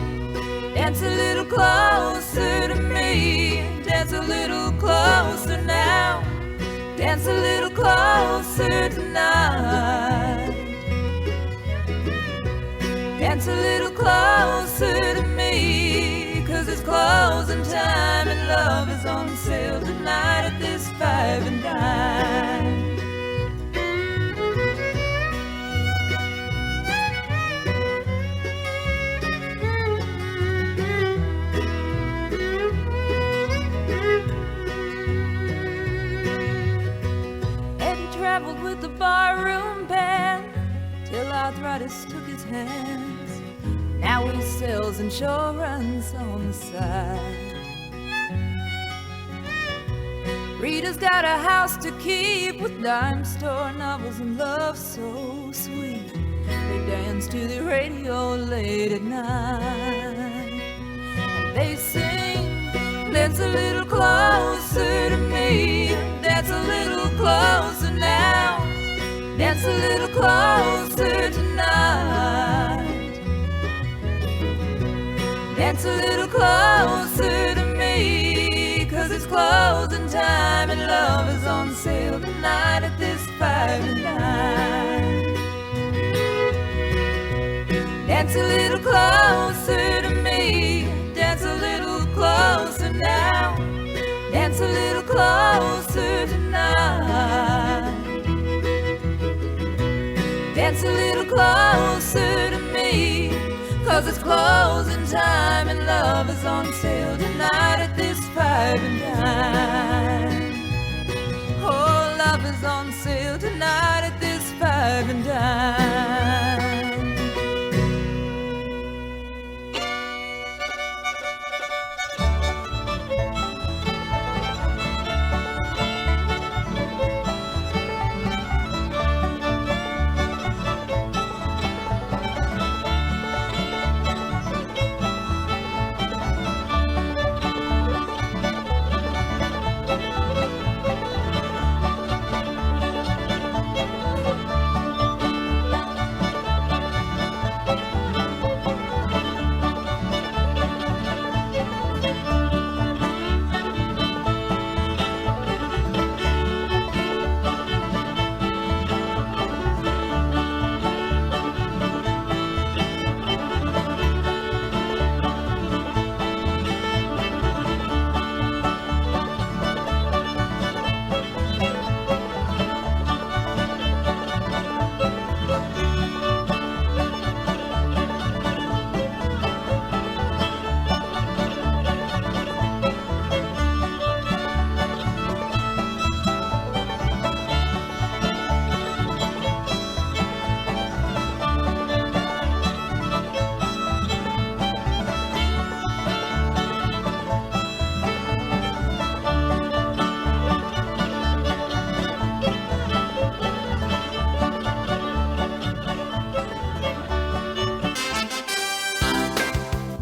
dance a little closer to me, dance a little closer now, dance a little closer tonight. Dance Dance a little closer to me, 'cause it's closing time and love is on sale tonight at this 5 and dime. Traveled with the barroom band till arthritis took his hands. Now he sells insurance on the side. Rita's got a house to keep with dime store novels and love so sweet. They dance to the radio late at night. And they sing, dance a little closer to me, dance a little closer now, dance a little closer tonight. Dance a little closer to me, 'cause it's closing time and love is on sale tonight at this 5 and dime. Dance a little closer to me, dance a little closer now, dance a little closer tonight. Dance a little closer to me, 'cause it's closing time and love is on sale tonight at this 5 and dime. Oh, love is on sale tonight at this 5 and dime.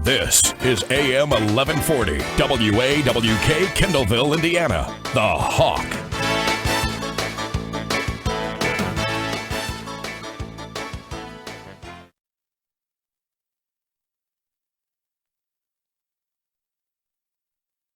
This is AM 1140, WAWK, Kendallville, Indiana, the Hawk.